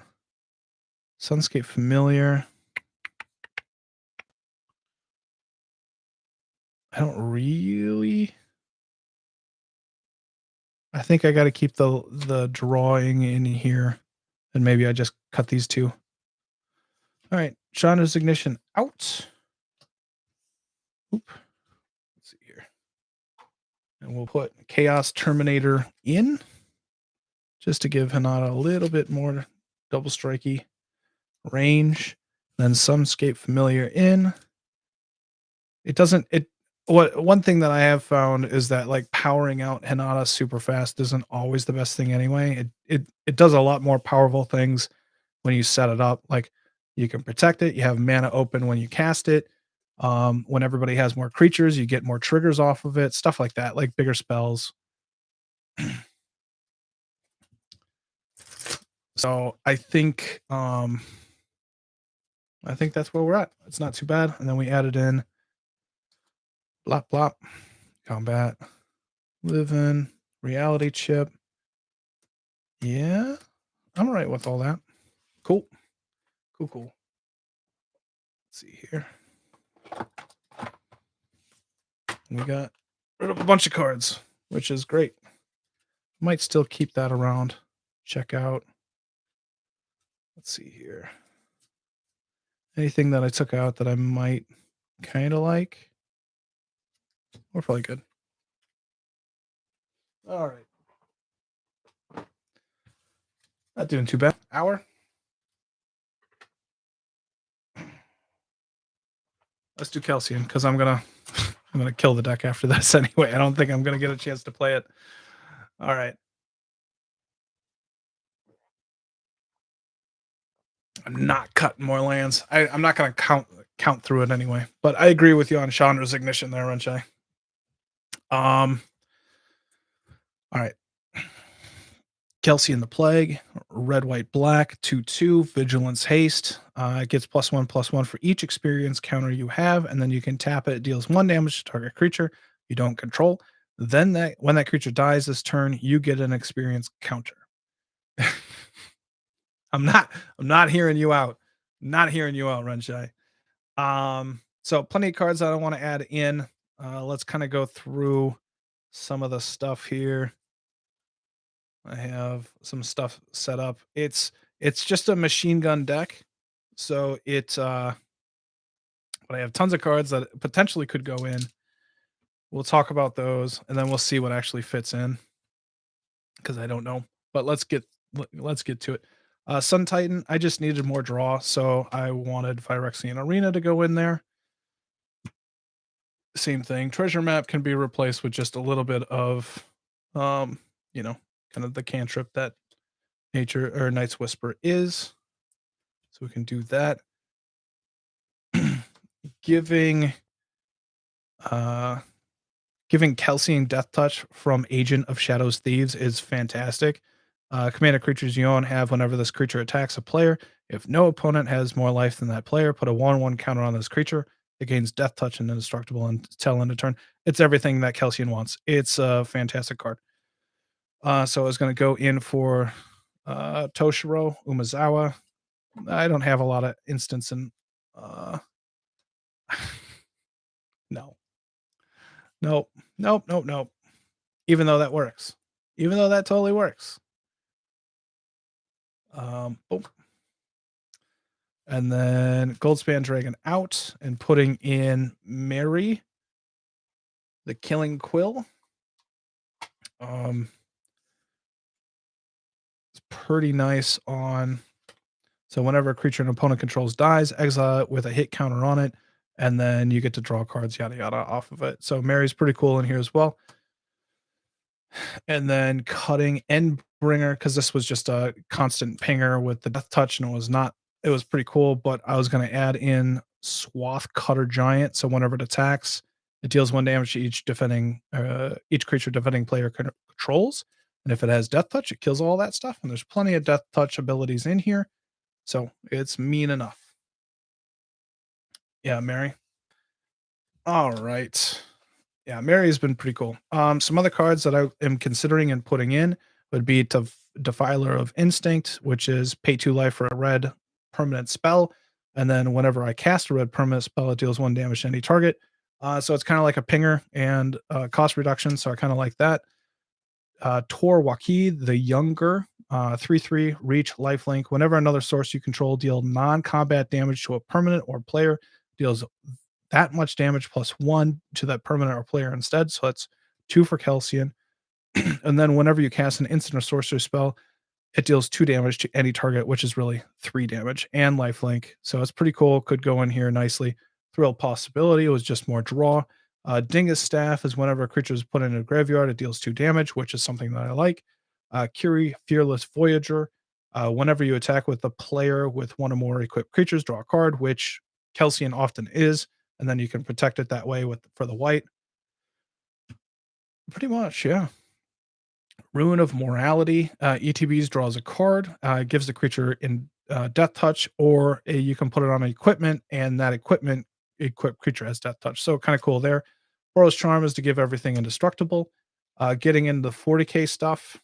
Speaker 1: Sunscape Familiar. I don't really. I think I got to keep the drawing in here, and maybe I just cut these 2. All right, Chandra's Ignition out. Oop. Let's see here, and we'll put Chaos Terminator in, just to give Hinata a little bit more double strikey range. Then Sunscape Familiar in. One thing that I have found is that like powering out Hinata super fast isn't always the best thing anyway. It does a lot more powerful things when you set it up. Like you can protect it, you have mana open when you cast it. When everybody has more creatures, you get more triggers off of it, stuff like that, like bigger spells. So I think that's where we're at. It's not too bad. And then we added in blop blop, combat, living, reality chip. Yeah, I'm all right with all that. Cool. Cool. Let's see here. We got rid of a bunch of cards, which is great. Might still keep that around. Check out. Let's see here. Anything that I took out that I might kind of like. We're probably good. All right. Not doing too bad. Hour. Let's do Kelsian because I'm gonna kill the deck after this anyway. I don't think I'm gonna get a chance to play it. All right. I'm not cutting more lands. I'm not gonna count through it anyway. But I agree with you on Chandra's Ignition there, Renchai. All right. Kelsian the Plague, red, white, black, 2/2, Vigilance Haste. It gets +1/+1 for each experience counter you have, and then you can tap it. It deals 1 damage to target creature you don't control. Then when that creature dies this turn, you get an experience counter. I'm not hearing you out. Not hearing you out, Renshai. So plenty of cards that I want to add in. Let's kind of go through some of the stuff here. I have some stuff set up. It's just a machine gun deck. So but I have tons of cards that potentially could go in. We'll talk about those and then we'll see what actually fits in. Because I don't know. But let's get to it. Sun Titan, I just needed more draw, so I wanted Phyrexian Arena to go in there. Same thing. Treasure Map can be replaced with just a little bit of kind of the cantrip that Nature or Night's Whisper is. So we can do that. Giving Kelsian Death Touch from Agent of Shadows Thieves is fantastic. Command of creatures you own have whenever this creature attacks a player. If no opponent has more life than that player, put a 1/1 counter on this creature. It gains Death Touch and Indestructible until end of turn. It's everything that Kelsian wants. It's a fantastic card. So I was going to go in for Toshiro, Umezawa. I don't have a lot of instance in. No. Nope. Even though that works. Even though that totally works. Boom. And then Goldspan Dragon out and putting in Mary, the Killing Quill. It's pretty nice on. So whenever a creature an opponent controls dies, exile it with a hit counter on it, and then you get to draw cards, yada yada, off of it. So Mary's pretty cool in here as well. And then cutting Endbringer, because this was just a constant pinger with the Death Touch, and it was pretty cool, but I was going to add in Swath Cutter Giant. So whenever it attacks, it deals 1 damage to each creature defending player controls. And if it has Death Touch, it kills all that stuff. And there's plenty of Death Touch abilities in here. So it's mean enough. Yeah, Mary. All right. Yeah, Mary's been pretty cool. Some other cards that I am considering and putting in would be Defiler of Instinct, which is pay 2 life for a red permanent spell. And then whenever I cast a red permanent spell, it deals 1 damage to any target. So it's kind of like a pinger and cost reduction. So I kind of like that. Tor Waki, the Younger, 3/3, reach, lifelink. Whenever another source you control deal non-combat damage to a permanent or player, deals that much damage +1 to that permanent or player instead. So that's 2 for Kelsian. And then whenever you cast an instant or sorcery spell, it deals 2 damage to any target, which is really 3 damage, and lifelink. So it's pretty cool. Could go in here nicely. Thrill Possibility was just more draw. Dingus Staff is whenever a creature is put in a graveyard, it deals 2 damage, which is something that I like. Curie, Fearless Voyager. Whenever you attack with a player with 1 or more equipped creatures, draw a card, which Kelsian often is, and then you can protect it that way for the white. Pretty much, yeah. Ruin of Morality. ETBs draws a card, gives the creature in death touch, or you can put it on equipment, and that equipment equipped creature has death touch. So kind of cool there. Boros Charm is to give everything indestructible. Getting into 40k stuff,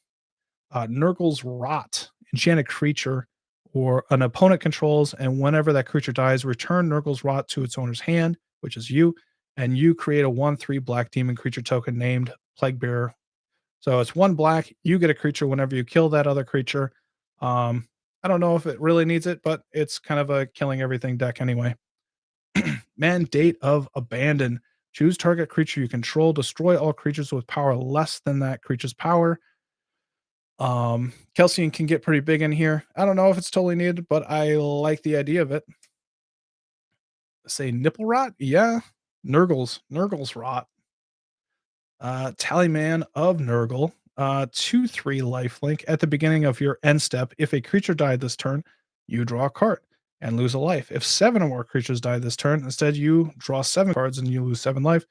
Speaker 1: Nurgle's Rot. Enchanted creature or an opponent controls, and whenever that creature dies, return Nurgle's Rot to its owner's hand, which is you, and you create a 1/3 black demon creature token named Plague Bearer. So it's 1 black. You get a creature whenever you kill that other creature. I don't know if it really needs it, but it's kind of a killing everything deck anyway. Mandate of Abandon. Choose target creature you control. Destroy all creatures with power less than that creature's power. Kelsian can get pretty big in here. I don't know if it's totally needed, but I like the idea of it. Say nipple rot? Yeah. Nurgle's rot. Tallyman of Nurgle. 2/3 lifelink. At the beginning of your end step, if a creature died this turn, you draw a card and lose a life. If 7 or more creatures die this turn, instead you draw 7 cards and you lose 7 life.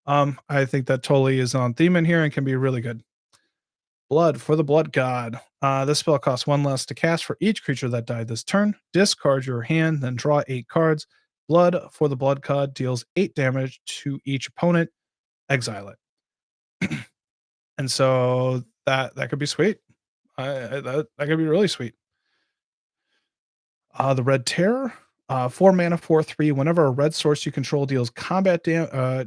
Speaker 1: I think that totally is on theme in here and can be really good. Blood for the Blood God. This spell costs 1 less to cast for each creature that died this turn. Discard your hand, then draw 8 cards. Blood for the Blood God deals 8 damage to each opponent. Exile it. And so that could be sweet. That could be really sweet. The Red Terror. 4 mana, 4/3. Whenever a red source you control deals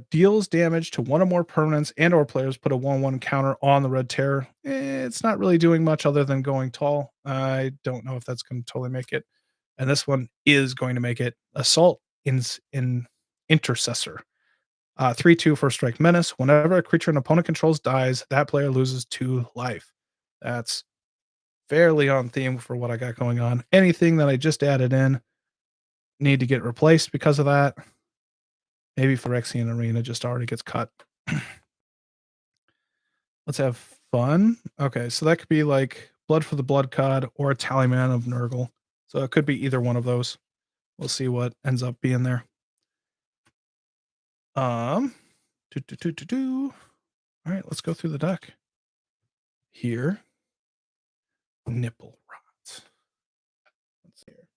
Speaker 1: deals damage to one or more permanents and or players, put a 1/1 counter on the Red Terror. It's not really doing much other than going tall. I don't know if that's going to totally make it. And this one is going to make it. Assault in Intercessor. 3/2 for Strike Menace. Whenever a creature an opponent controls dies, that player loses 2 life. That's fairly on theme for what I got going on. Anything that I just added in need to get replaced because of that. Maybe Phyrexian Arena just already gets cut. Let's have fun. Okay, so that could be like Blood for the Blood God or a Tallyman of Nurgle. So it could be either one of those. We'll see what ends up being there. Um, All right, let's go through the deck. Here, nipple rot. Let's see here.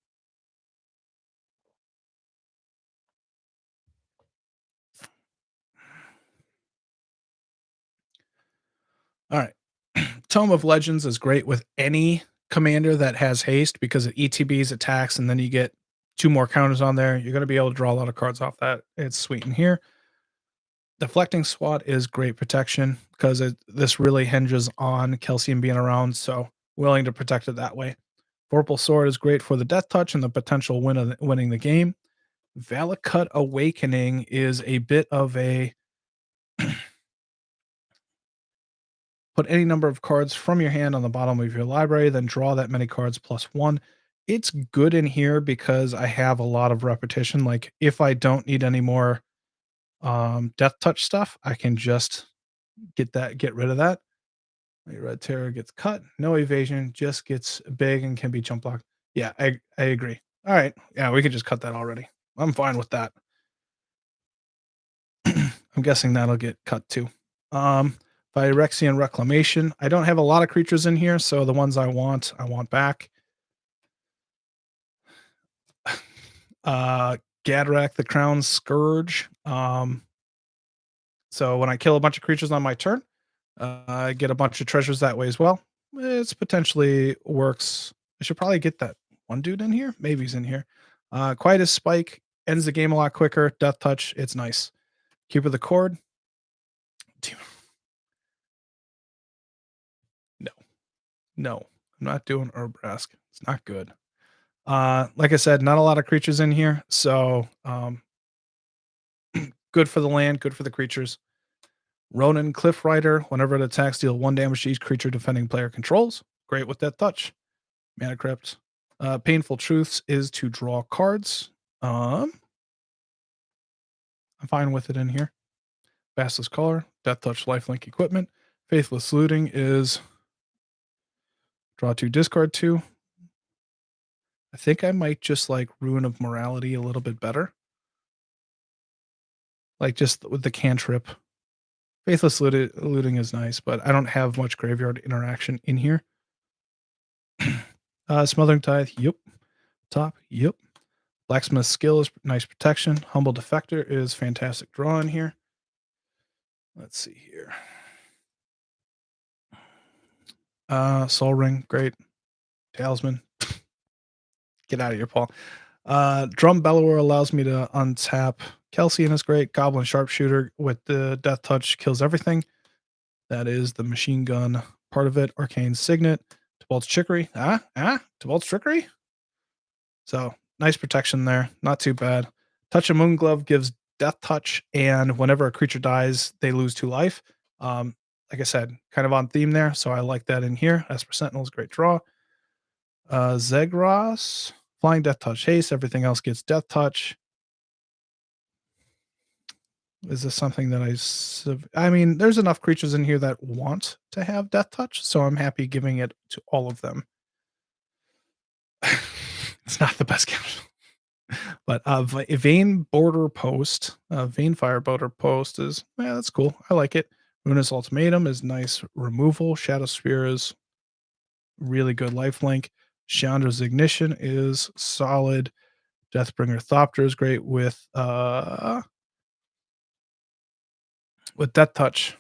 Speaker 1: All right. Tome of Legends is great with any commander that has haste because it ETBs attacks and then you get 2 more counters on there. You're going to be able to draw a lot of cards off that. It's sweet in here. Deflecting Swat is great protection because this really hinges on Kelsian being around, so willing to protect it that way. Vorpal Sword is great for the death touch and the potential winning the game. Valakut Awakening is a bit of a put any number of cards from your hand on the bottom of your library, then draw that many cards +1. It's good in here because I have a lot of repetition. Like if I don't need any more death touch stuff, I can just get rid of that. My Red Terror gets cut, no evasion, just gets big and can be jump blocked. Yeah, I agree. All right. Yeah, we could just cut that already. I'm fine with that. I'm guessing that'll get cut too. Phyrexian Reclamation. I don't have a lot of creatures in here, so the ones I want back. Gadrak the Crown Scourge. So when I kill a bunch of creatures on my turn, I get a bunch of treasures that way as well. It's potentially works. I should probably get that one dude in here. Maybe he's in here. Quiet as Spike ends the game a lot quicker. Death Touch. It's nice. Keeper of the Cord. No, I'm not doing Urbrask. It's not good. Like I said, not a lot of creatures in here, so good for the land, good for the creatures. Ronin Cliff Rider, whenever it attacks, deal 1 damage to each creature defending player controls. Great with that touch. Mana Crypt. Painful Truths is to draw cards. I'm fine with it in here. Fastest Caller, Death Touch Lifelink Equipment. Faithless Looting is draw 2, discard 2. I think I might just like Ruin of Morality a little bit better. Like just with the cantrip. Faithless looting is nice, but I don't have much graveyard interaction in here. Smothering Tithe, yep. Top, yep. Blacksmith skill is nice protection. Humble Defector is fantastic draw in here. Let's see here. Soul Ring, great. Talisman. Get out of here, Paul. Drum Bellower allows me to untap. Kelsian is great. Goblin Sharpshooter with the Death Touch kills everything. That is the machine gun part of it. Arcane Signet. Tibalt's Trickery. Tibalt's Trickery? So, nice protection there. Not too bad. Touch of Moonglove gives Death Touch, and whenever a creature dies, they lose 2 life. Like I said, kind of on theme there, so I like that in here. Esper Sentinel's great draw. Zegros, Flying Death Touch haste. Everything else gets Death Touch. Is this something that I mean, there's enough creatures in here that want to have Death Touch, so I'm happy giving it to all of them. It's not the best counter. But Vein Border Post, Vein Fire Border Post is, yeah, that's cool. I like it. Runa's Ultimatum is nice removal. Shadow Spear is really good lifelink. Chandra's Ignition is solid. Deathbringer Thopter is great with Death Touch.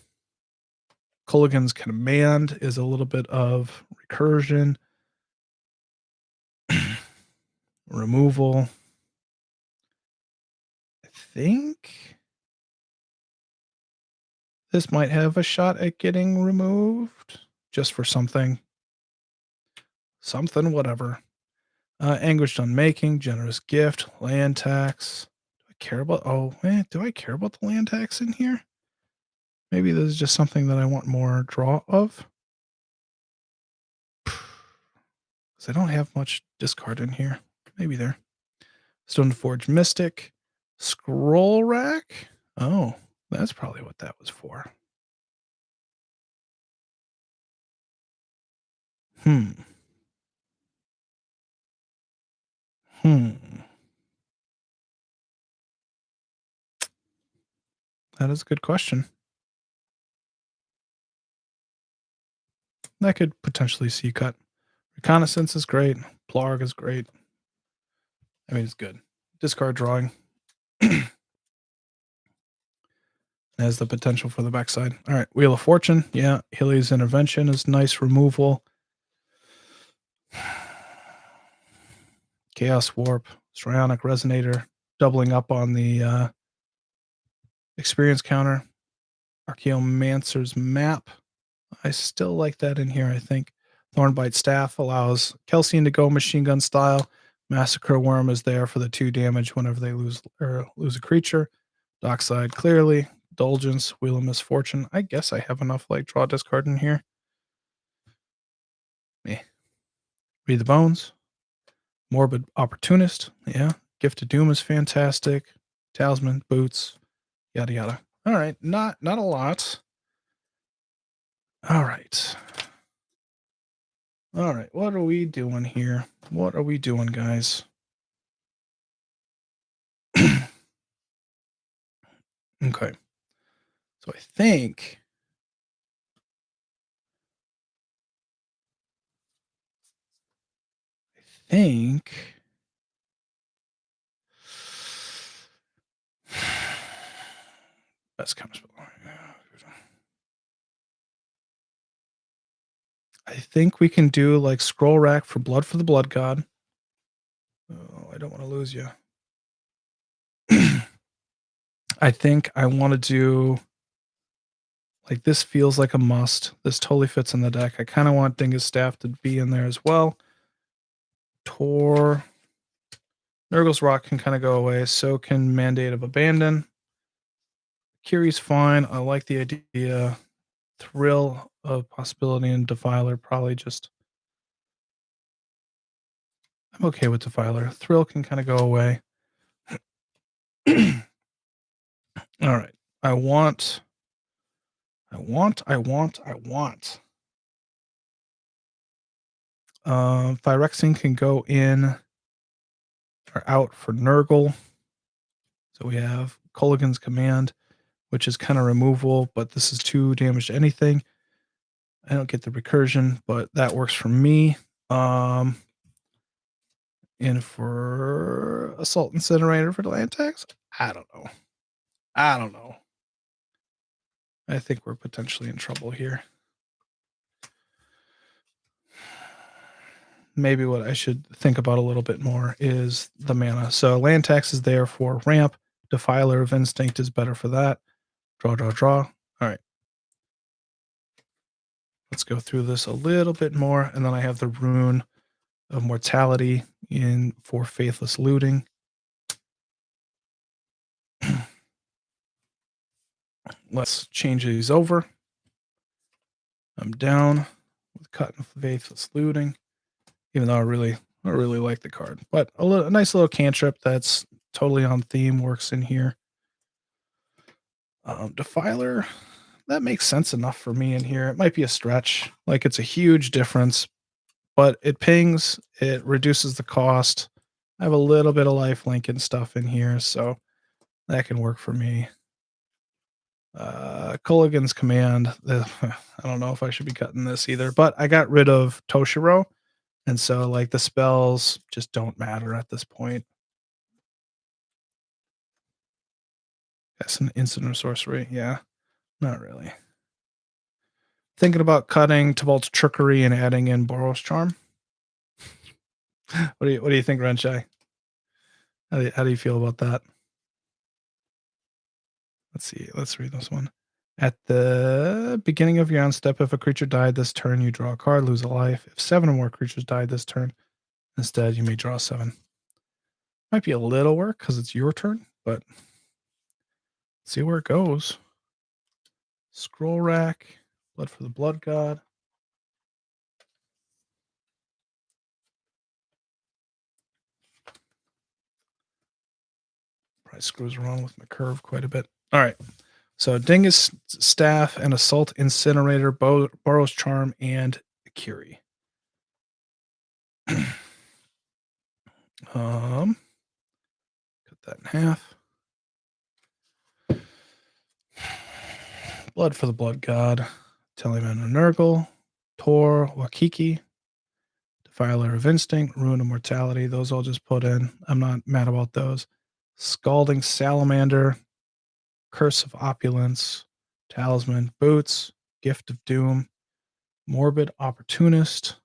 Speaker 1: Culligan's Command is a little bit of recursion. Removal. I think this might have a shot at getting removed just for something. Something, whatever. Anguished Unmaking, Generous Gift, Land Tax. Do I care about, do I care about the land tax in here? Maybe this is just something that I want more draw of. Because I don't have much discard in here. Maybe there. Stoneforge Mystic. Scroll Rack. Oh, that's probably what that was for. Hmm. That is a good question. I could potentially see cut. Reconnaissance is great. Plarg is great. I mean, it's good. Discard drawing has the potential for the backside. All right, Wheel of Fortune. Yeah, Hilly's Intervention is nice removal. Chaos Warp, Strionic Resonator, doubling up on the experience counter. Archaeomancer's Map. I still like that in here, I think. Thornbite Staff allows Kelsian to go machine gun style. Massacre Worm is there for the 2 damage whenever they lose a creature. Dockside clearly. Indulgence, Wheel of Misfortune. I guess I have enough like draw discard in here. Read the Bones. Morbid Opportunist. Yeah. Gift of Doom is fantastic. Talisman, Boots, yada yada. All right, not a lot. All right. All right, what are we doing here? What are we doing, guys? Okay. So I think best counter spell. I think we can do like Scroll Rack for the Blood God. Oh, I don't want to lose you. I think I want to do like this feels like a must. This totally fits in the deck. I kind of want Dingus Staff to be in there as well. Tor. Nurgle's Rock can kind of go away. So can Mandate of Abandon. Kiri's fine. I like the idea. Thrill of Possibility and Defiler probably just. I'm okay with Defiler. Thrill can kind of go away. All right. I want. Phyrexing can go in or out for Nurgle. So we have Culligan's Command, which is kind of removable, but this is 2 damage to anything. I don't get the recursion, but that works for me. And for Assault Incinerator for the land tax? I don't know. I don't know. I think we're potentially in trouble here. Maybe what I should think about a little bit more is the mana. So land tax is there for ramp. Defiler of Instinct is better for that. Draw, draw, draw. All right. Let's go through this a little bit more. And then I have the Rune of Mortality in for Faithless Looting. Let's change these over. I'm down with Cut and Faithless Looting, even though I really like the card. But a nice little cantrip that's totally on theme works in here. Defiler, that makes sense enough for me in here. It might be a stretch. Like, it's a huge difference, but it pings, it reduces the cost. I have a little bit of lifelink and stuff in here, so that can work for me. Culligan's Command. I don't know if I should be cutting this either, but I got rid of Toshiro, and so like the spells just don't matter at this point. That's an instant or sorcery. Yeah, not really. Thinking about cutting Tibalt's Trickery and adding in Boros Charm. What do you think, Renshai? How do you feel about that? Let's see. Let's read this one. At the beginning of your end step, if a creature died this turn, you draw a card, lose a life. If 7 or more creatures died this turn, instead you may draw 7. Might be a little work because it's your turn, but see where it goes. Scroll Rack, Blood for the Blood God. Probably screws around with my curve quite a bit. All right. So Dingus Staff and Assault Incinerator, Boros Charm, and Curie. Cut that in half. Blood for the Blood God, Telemancer Nurgle, Tor, Wakiki, Defiler of Instinct, Ruin of Mortality. Those I'll just put in. I'm not mad about those. Scalding Salamander, Curse of Opulence, Talisman, Boots, Gift of Doom, Morbid Opportunist,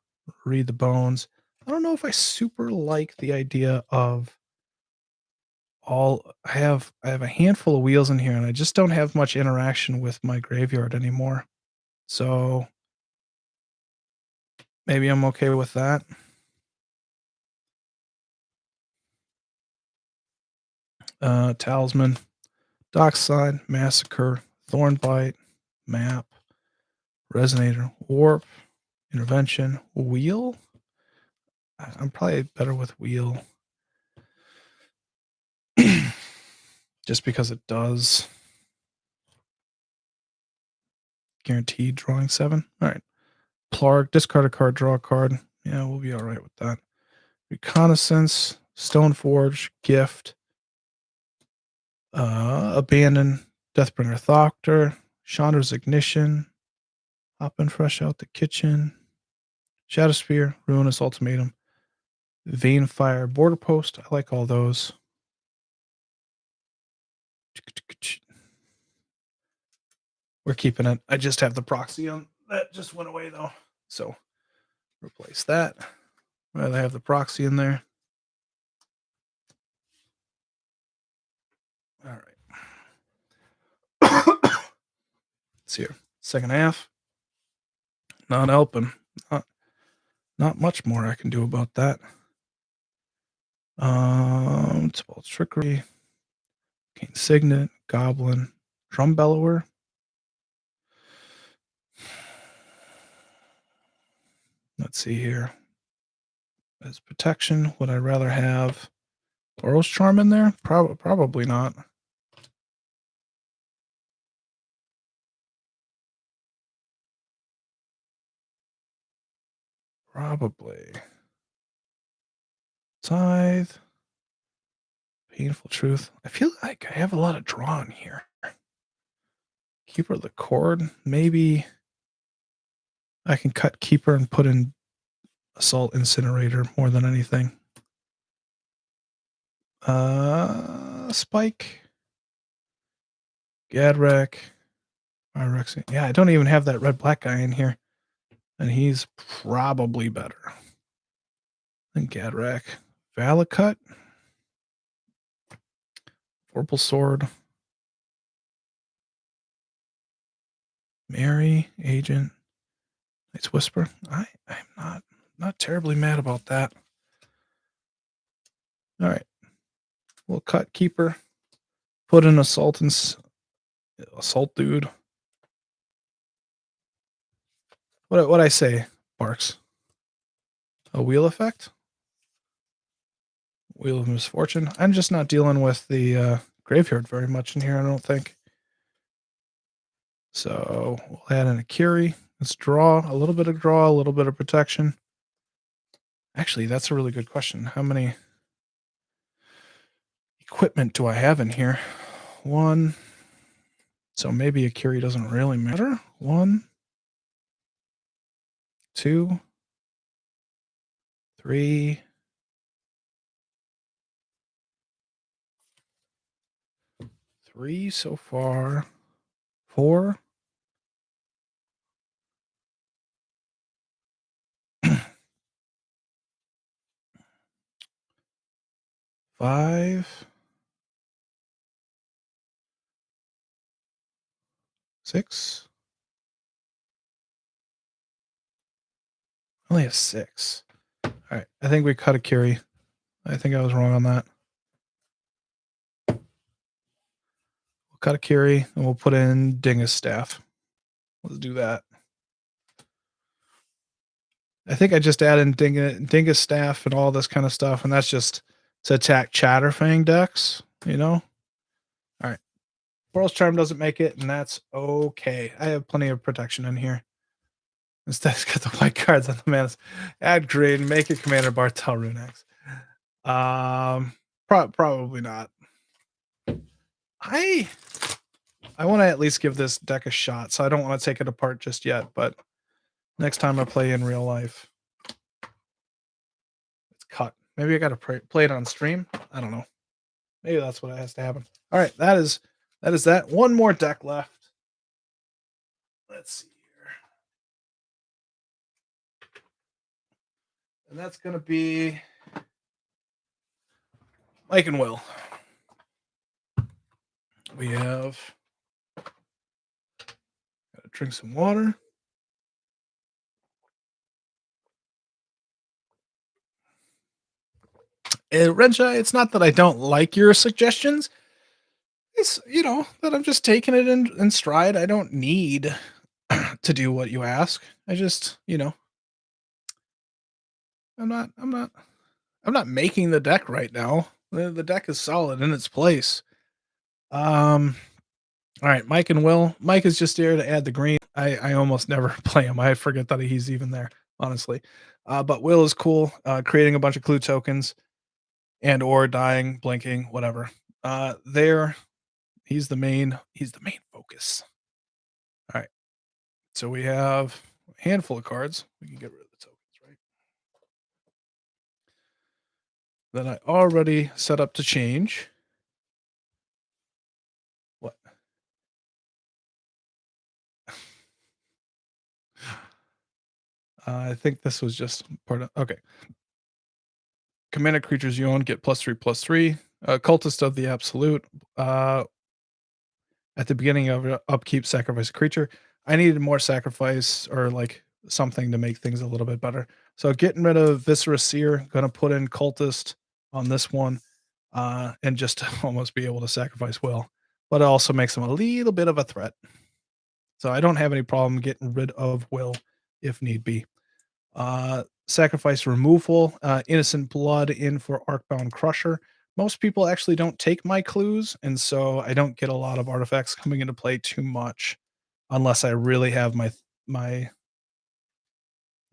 Speaker 1: Read the Bones. I don't know if I super like the idea of I have a handful of wheels in here, and I just don't have much interaction with my graveyard anymore. So maybe I'm okay with that. Talisman, Dockside, Massacre, Thornbite, Map, Resonator, Warp, Intervention, Wheel. I'm probably better with Wheel. Just because it does guaranteed drawing 7. All right. Plarg, discard a card, draw a card. Yeah, we'll be all right with that. Reconnaissance, Stoneforge, Gift, Abandon, Deathbringer Thopter, Chandra's Ignition, Hop and Fresh Out the Kitchen, Shadow Spear, Ruinous Ultimatum, Veinfire, Border Post. I like all those. We're keeping it. I just have the proxy on. That just went away though. So replace that. Well, I have the proxy in there. All right. Let's see here. Second half. Not helping. Not much more I can do about that. Tibalt's Trickery, Kane Signet, Goblin, Drum Bellower. Let's see here. As protection, would I rather have Boros Charm in there? Probably not. Probably. Tithe. Painful Truth. I feel like I have a lot of draw in here. Keeper of the Cord. Maybe I can cut Keeper and put in Assault Incinerator more than anything. Spike. Gadrak. Pyrexian. Yeah, I don't even have that red-black guy in here. And he's probably better than Gadrak. Valakut. Vorpal Sword. Mary, Agent. Night's Whisper. I'm not terribly mad about that. All right. We'll cut Keeper. Put in Assault Dude. What I say, Barks? A wheel effect? Wheel of Misfortune. I'm just not dealing with the graveyard very much in here, I don't think. So we'll add in a Curie. Let's draw a little bit of protection. Actually, that's a really good question. How many equipment do I have in here? 1. So maybe a Curie doesn't really matter. 1, 2, 3. 3 so far. 4. 5. 6. I only have 6. All right. I think we cut a Curie. I think I was wrong on that. We'll cut a Curie and we'll put in Dingus Staff. Let's do that. I think I just added Dingus Staff and all this kind of stuff, and that's just to attack Chatterfang decks, you know? All right. Boros Charm doesn't make it, and that's okay. I have plenty of protection in here. Instead, got the white cards on the manas. Add green, make a Commander Bartel Runex. Probably not. I want to at least give this deck a shot, so I don't want to take it apart just yet, but next time I play in real life, it's cut. Maybe I got to play it on stream. I don't know. Maybe that's what has to happen. All right, that is that. One more deck left. Let's see here. And that's going to be Mike and Will. We have got to drink some water. Renja, it's not that I don't like your suggestions. It's, that I'm just taking it in stride. I don't need to do what you ask. I just, I'm not making the deck right now. The deck is solid in its place. All right, Mike and Will. Mike is just there to add the green. I almost never play him. I forget that he's even there, honestly. But Will is cool, creating a bunch of clue tokens and or dying, blinking, whatever. He's the main focus. All right. So we have a handful of cards. We can get rid of the tokens, right? That I already set up to change. What? I think this was just part of. Okay. Commander creatures you own get +3/+3. Cultist of the Absolute. At the beginning of upkeep, sacrifice a creature. I needed more sacrifice or like something to make things a little bit better. So getting rid of Viscera Seer, gonna put in Cultist on this one, and just to almost be able to sacrifice Will. But it also makes him a little bit of a threat. So I don't have any problem getting rid of Will if need be. Sacrifice removal, Innocent Blood in for Arcbound Crusher. Most people actually don't take my clues, and so I don't get a lot of artifacts coming into play too much, unless I really have my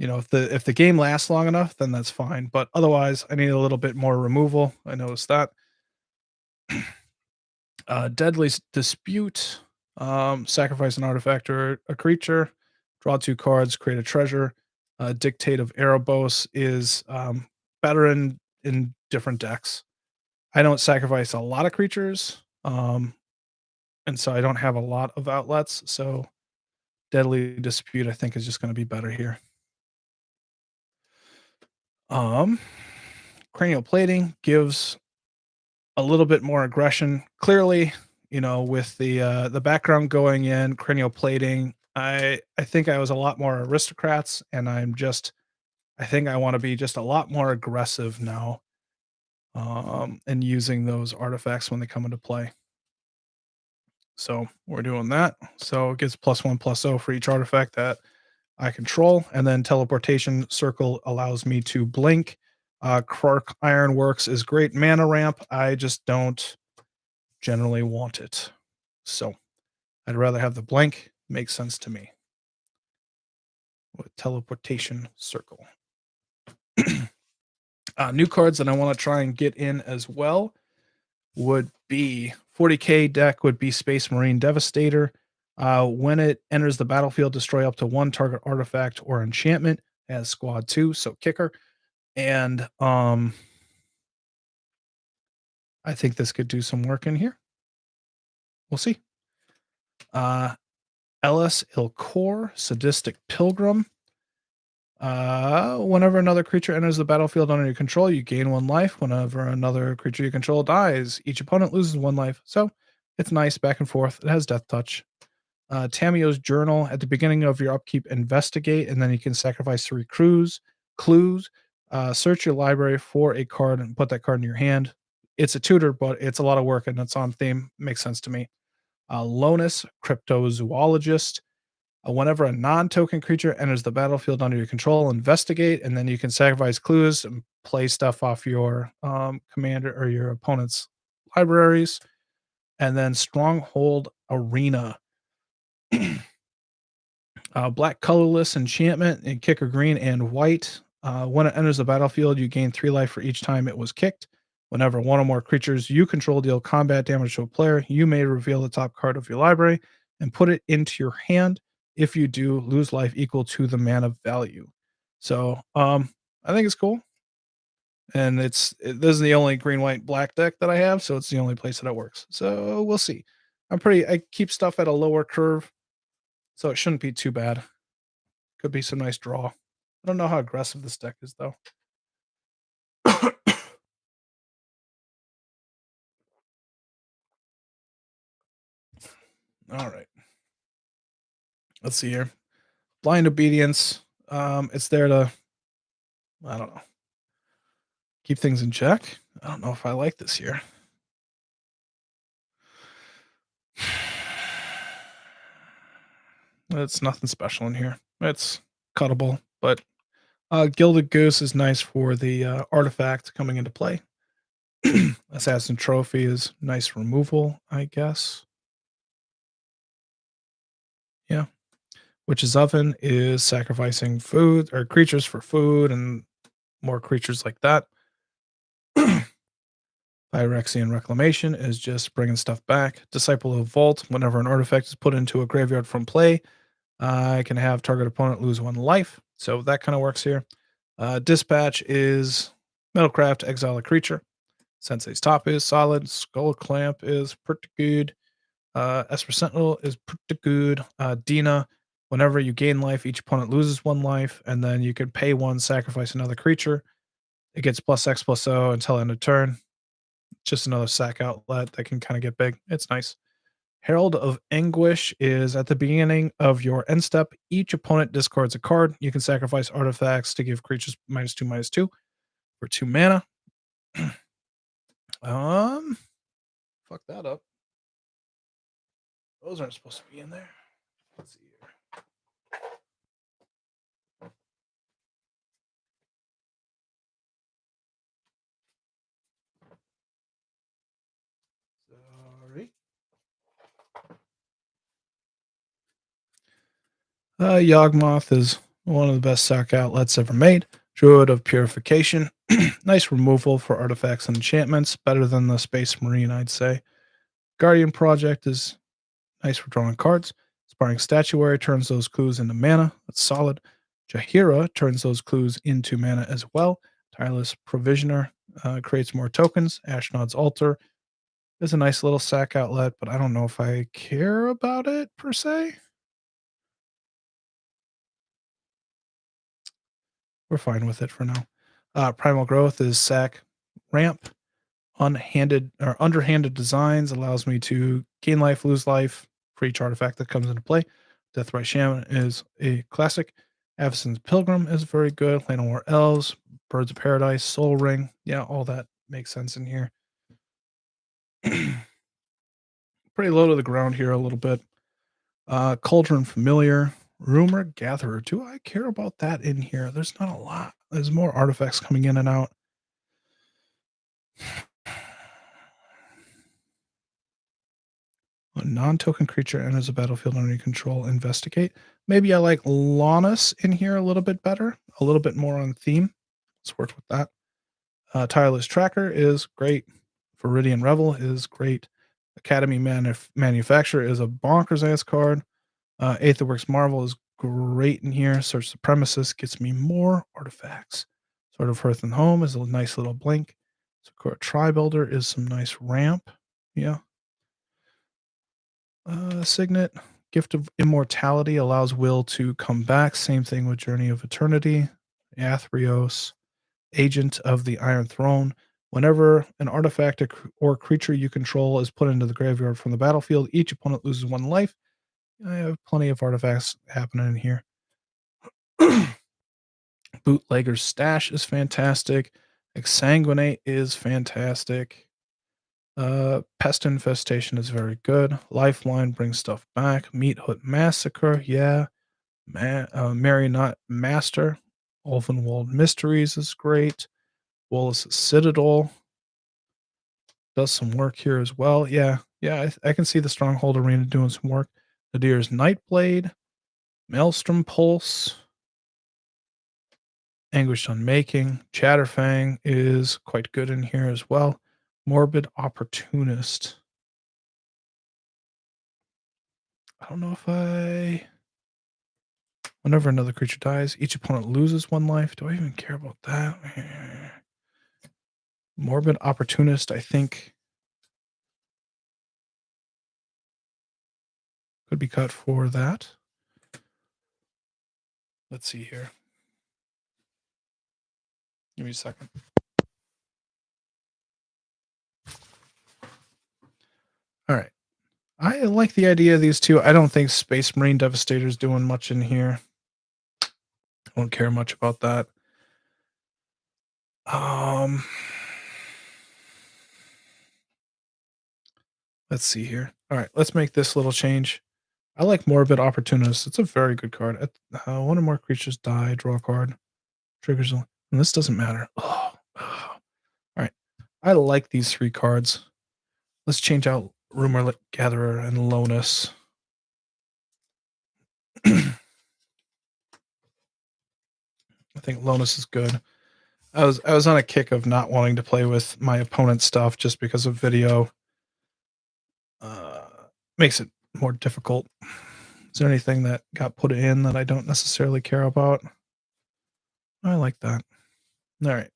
Speaker 1: if the game lasts long enough, then that's fine. But otherwise, I need a little bit more removal. I noticed that. Deadly Dispute. Sacrifice an artifact or a creature, draw 2 cards, create a treasure. Dictate of Erebos is better in different decks. I don't sacrifice a lot of creatures, and so I don't have a lot of outlets. So Deadly Dispute, I think, is just going to be better here. Um, Cranial Plating gives a little bit more aggression. Clearly, with the background going in, cranial plating, I think I was a lot more aristocrats, and I think I want to be just a lot more aggressive now, and using those artifacts when they come into play. So we're doing that. So it gives +1/+0 for each artifact that I control, and then teleportation circle allows me to blink. Clark Ironworks is great mana ramp. I just don't generally want it. So I'd rather have the blank. Makes sense to me. With teleportation circle. New cards that I want to try and get in as well would be 40k deck would be Space Marine Devastator. When it enters the battlefield, destroy up to 1 target artifact or enchantment as squad 2, so kicker. And I think this could do some work in here. We'll see. Ellis Ilkor, Sadistic Pilgrim. Whenever another creature enters the battlefield under your control, you gain 1 life. Whenever another creature you control dies, each opponent loses 1 life. So it's nice back and forth. It has Death Touch. Tamio's Journal. At the beginning of your upkeep, investigate, and then you can sacrifice 3 clues. Search your library for a card and put that card in your hand. It's a tutor, but it's a lot of work and it's on theme. Makes sense to me. Lonus, Cryptozoologist. Whenever a non-token creature enters the battlefield under your control, investigate, and then you can sacrifice clues and play stuff off your commander or your opponent's libraries. And then Stronghold Arena. Black colorless enchantment and kicker green and white. When it enters the battlefield, you gain 3 life for each time it was kicked. Whenever one or more creatures you control deal combat damage to a player, you may reveal the top card of your library and put it into your hand. If you do, lose life equal to the mana value. So I think it's cool. And this is the only green, white, black deck that I have, so it's the only place that it works. So we'll see. I keep stuff at a lower curve, so it shouldn't be too bad. Could be some nice draw. I don't know how aggressive this deck is, though. All right. Let's see here. Blind Obedience. It's there to, I don't know, keep things in check. I don't know if I like this here. It's nothing special in here. It's cuttable, but Gilded Goose is nice for the artifact coming into play. Assassin Trophy is nice removal, I guess. Yeah. Witch's Oven is sacrificing food or creatures for food and more creatures like that. Phyrexian Reclamation is just bringing stuff back. Disciple of Vault, whenever an artifact is put into a graveyard from play, I can have target opponent lose 1 life. So that kind of works here. Dispatch is Metalcraft, exile a creature. Sensei's Top is solid. Skull Clamp is pretty good. Esper Sentinel is pretty good. Dina, whenever you gain life, each opponent loses 1 life, and then you can pay 1, sacrifice another creature. It gets +X/+0 until end of turn. Just another sack outlet that can kind of get big. It's nice. Herald of Anguish is at the beginning of your end step. Each opponent discards a card. You can sacrifice artifacts to give creatures -2/-2 for 2 mana. Fuck that up. Those aren't supposed to be in there. Let's see here. Sorry. Yawgmoth is one of the best sack outlets ever made. Druid of Purification. Nice removal for artifacts and enchantments. Better than the Space Marine, I'd say. Guardian Project is Nice for drawing cards. Sparring Statuary turns those clues into mana. That's solid. Jahira turns those clues into mana as well. Tireless Provisioner creates more tokens. Ashnod's Altar is a nice little sack outlet, but I don't know if I care about it per se. We're fine with it for now. Primal Growth is sack ramp. Unhanded or underhanded designs allows me to gain life, lose life for each artifact that comes into play. Deathrite Shaman is a classic. Avacyn's Pilgrim is very good. Land of War Elves, Birds of Paradise, Soul Ring. Yeah, all that makes sense in here. Pretty low to the ground here a little bit. Cauldron Familiar, Rumor Gatherer. Do I care about that in here? There's not a lot. There's more artifacts coming in and out. A non-token creature enters the battlefield under your control. Investigate. Maybe I like Lanus in here a little bit better. A little bit more on theme. Let's work with that. Tireless Tracker is great. Viridian Revel is great. Academy Manufacturer is a bonkers ass card. Aetherworks Marvel is great in here. Search Supremacist gets me more artifacts. Sword of Hearth and Home is a nice little blink. Sakura Tribuilder is some nice ramp. Yeah. Signet, Gift of Immortality allows Will to come back. Same thing with Journey of Eternity. Athreos, Agent of the Iron Throne. Whenever an artifact or creature you control is put into the graveyard from the battlefield, each opponent loses 1 life. I have plenty of artifacts happening in here. Bootlegger's Stash is fantastic. Exsanguinate is fantastic. Pest Infestation is very good. Lifeline brings stuff back. Meat Hood Massacre, yeah. Marionette Master. Ulvenwald Mysteries is great. Wallace Citadel does some work here as well. Yeah, I can see the Stronghold Arena doing some work. Nadir's Nightblade. Maelstrom Pulse. Anguished Unmaking. Chatterfang is quite good in here as well. Morbid Opportunist. I don't know if whenever another creature dies, each opponent loses 1 life. Do I even care about that? Morbid Opportunist, I think, could be cut for that. Let's see here. Give me a second. All right. I like the idea of these two. I don't think Space Marine Devastator is doing much in here. I don't care much about that. Let's see here. All right, let's make this little change. I like Morbid Opportunist. It's a very good card. One or more creatures die, draw a card. Triggers. And this doesn't matter. Oh. All right. I like these 3 cards. Let's change out Rumor Gatherer and Lonus. I think Lonus is good. I was on a kick of not wanting to play with my opponent's stuff just because of video. Makes it more difficult. Is there anything that got put in that I don't necessarily care about? I like that. All right.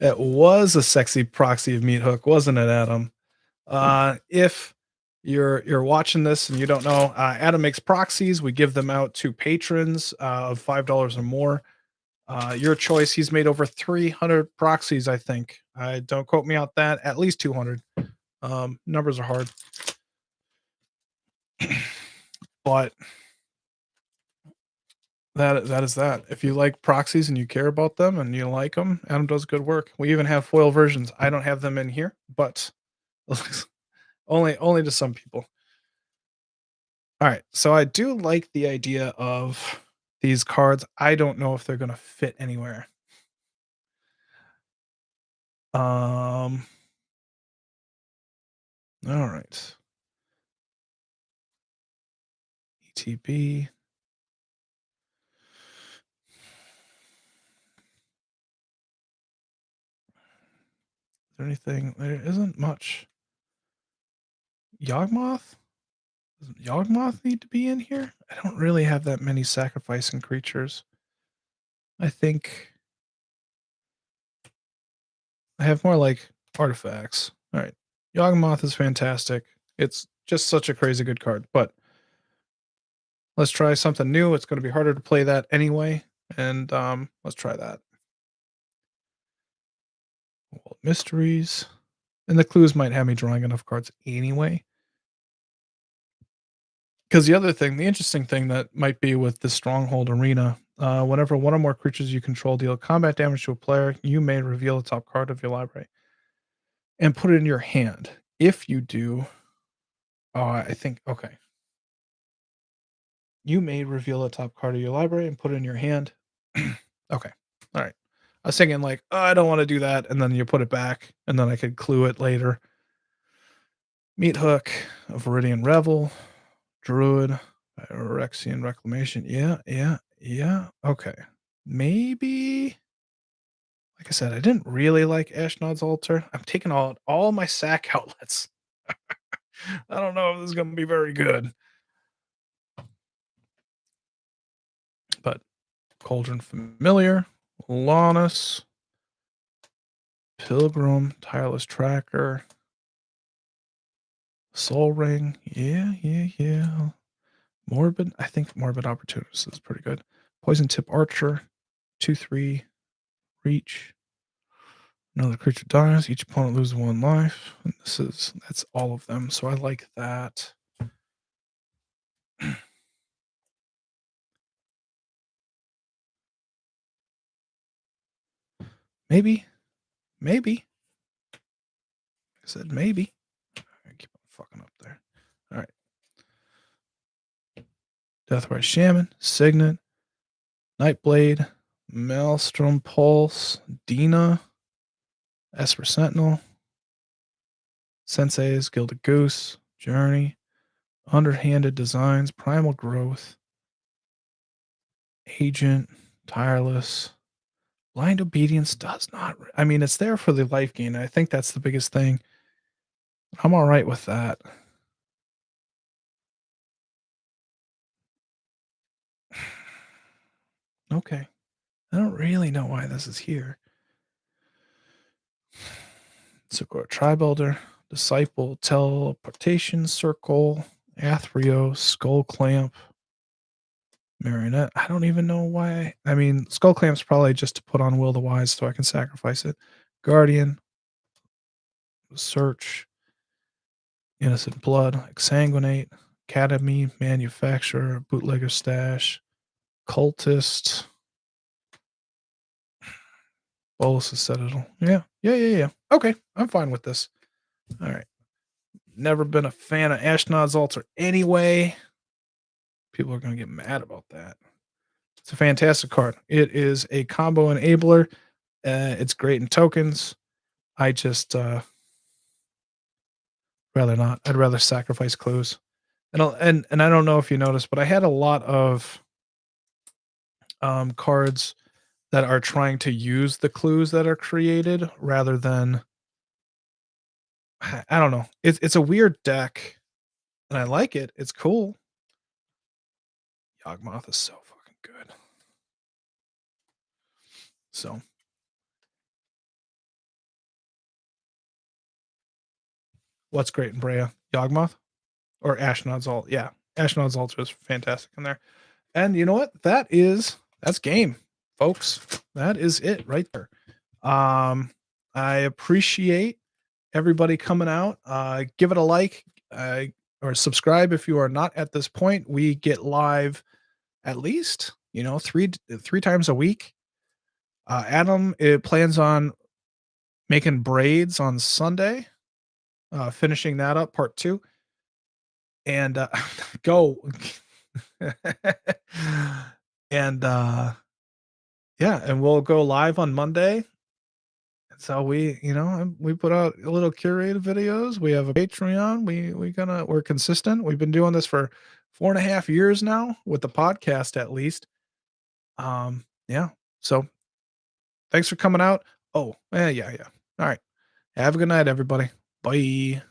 Speaker 1: It was a sexy proxy of Meat Hook, wasn't it, Adam? If you're watching this and you don't know, Adam makes proxies. We give them out to patrons of $5 or more. Your choice. He's made over 300 proxies, I think. Don't quote me on that. At least 200. Numbers are hard. But that is that. If you like proxies and you care about them and you like them, Adam does good work. We even have foil versions. I don't have them in here, but only to some people. All right, so I do like the idea of these cards. I don't know if they're going to fit anywhere. All right. ETB. there anything? There isn't much. Yawgmoth? Does Yawgmoth need to be in here? I don't really have that many sacrificing creatures. I think I have more like artifacts. All right. Yawgmoth is fantastic. It's just such a crazy good card, but let's try something new. It's going to be harder to play that anyway, and let's try that. World Mysteries. And the clues might have me drawing enough cards anyway. Because the interesting thing that might be with the Stronghold Arena, whenever one or more creatures you control deal combat damage to a player, you may reveal the top card of your library and put it in your hand. If you do, I think, okay. You may reveal a top card of your library and put it in your hand. Okay. All right. I was thinking like, oh, I don't want to do that. And then you put it back and then I could clue it later. Meat Hook, a Viridian Revel, Druid, Rexian Reclamation. Yeah. Okay. Maybe. Like I said, I didn't really like Ashnod's Altar. I'm taking all my sack outlets. I don't know if this is going to be very good. But Cauldron Familiar, Lanus, Pilgrim, Tireless Tracker, Soul Ring. Yeah. Morbid. I think Morbid Opportunist is pretty good. Poison Tip Archer, 2/3, Reach. Another creature dies. Each opponent loses 1 life. And that's all of them. So I like that. Maybe. I said maybe. I keep on fucking up there. All right. Deathrise Shaman, Signet, Nightblade, Maelstrom Pulse, Dina, Esper Sentinel, Sensei's Gilded Goose, Journey, Underhanded Designs, Primal Growth, Agent, Tireless. Blind Obedience does not. I mean, it's there for the life gain. I think that's the biggest thing. I'm all right with that. Okay. I don't really know why this is here. Sakura Tribe Elder, Disciple, Teleportation Circle, Athrio, Skull Clamp, Marionette. I don't even know why. I mean, Skull Clamp's probably just to put on Will the Wise so I can sacrifice it. Guardian, Search, Innocent Blood, Exsanguinate, Academy, Manufacturer, Bootlegger Stash, Cultist, Bolus Citadel. Yeah. Okay, I'm fine with this. All right. Never been a fan of Ashnod's Altar anyway. People are going to get mad about that. It's a fantastic card. It is a combo enabler. It's great in tokens. I just rather not. I'd rather sacrifice clues. And I don't know if you noticed, but I had a lot of cards that are trying to use the clues that are created rather than I don't know. It's a weird deck, and I like it. It's cool. Yawgmoth is so fucking good. So what's great in Brea? Yawgmoth or Ashnod's Altar? Yeah, Ashnod's Altar is fantastic in there. And you know what? That's game, folks. That is it right there. I appreciate everybody coming out. Give it a like or subscribe if you are not at this point. We get live at least, three times a week. Adam plans on making braids on Sunday, finishing that up, part 2. And go. And yeah, and we'll go live on Monday. So we put out a little curated videos. We have a Patreon. We're consistent. We've been doing this for 4.5 years now with the podcast, at least. Yeah. So thanks for coming out. Oh, yeah. All right. Have a good night, everybody. Bye.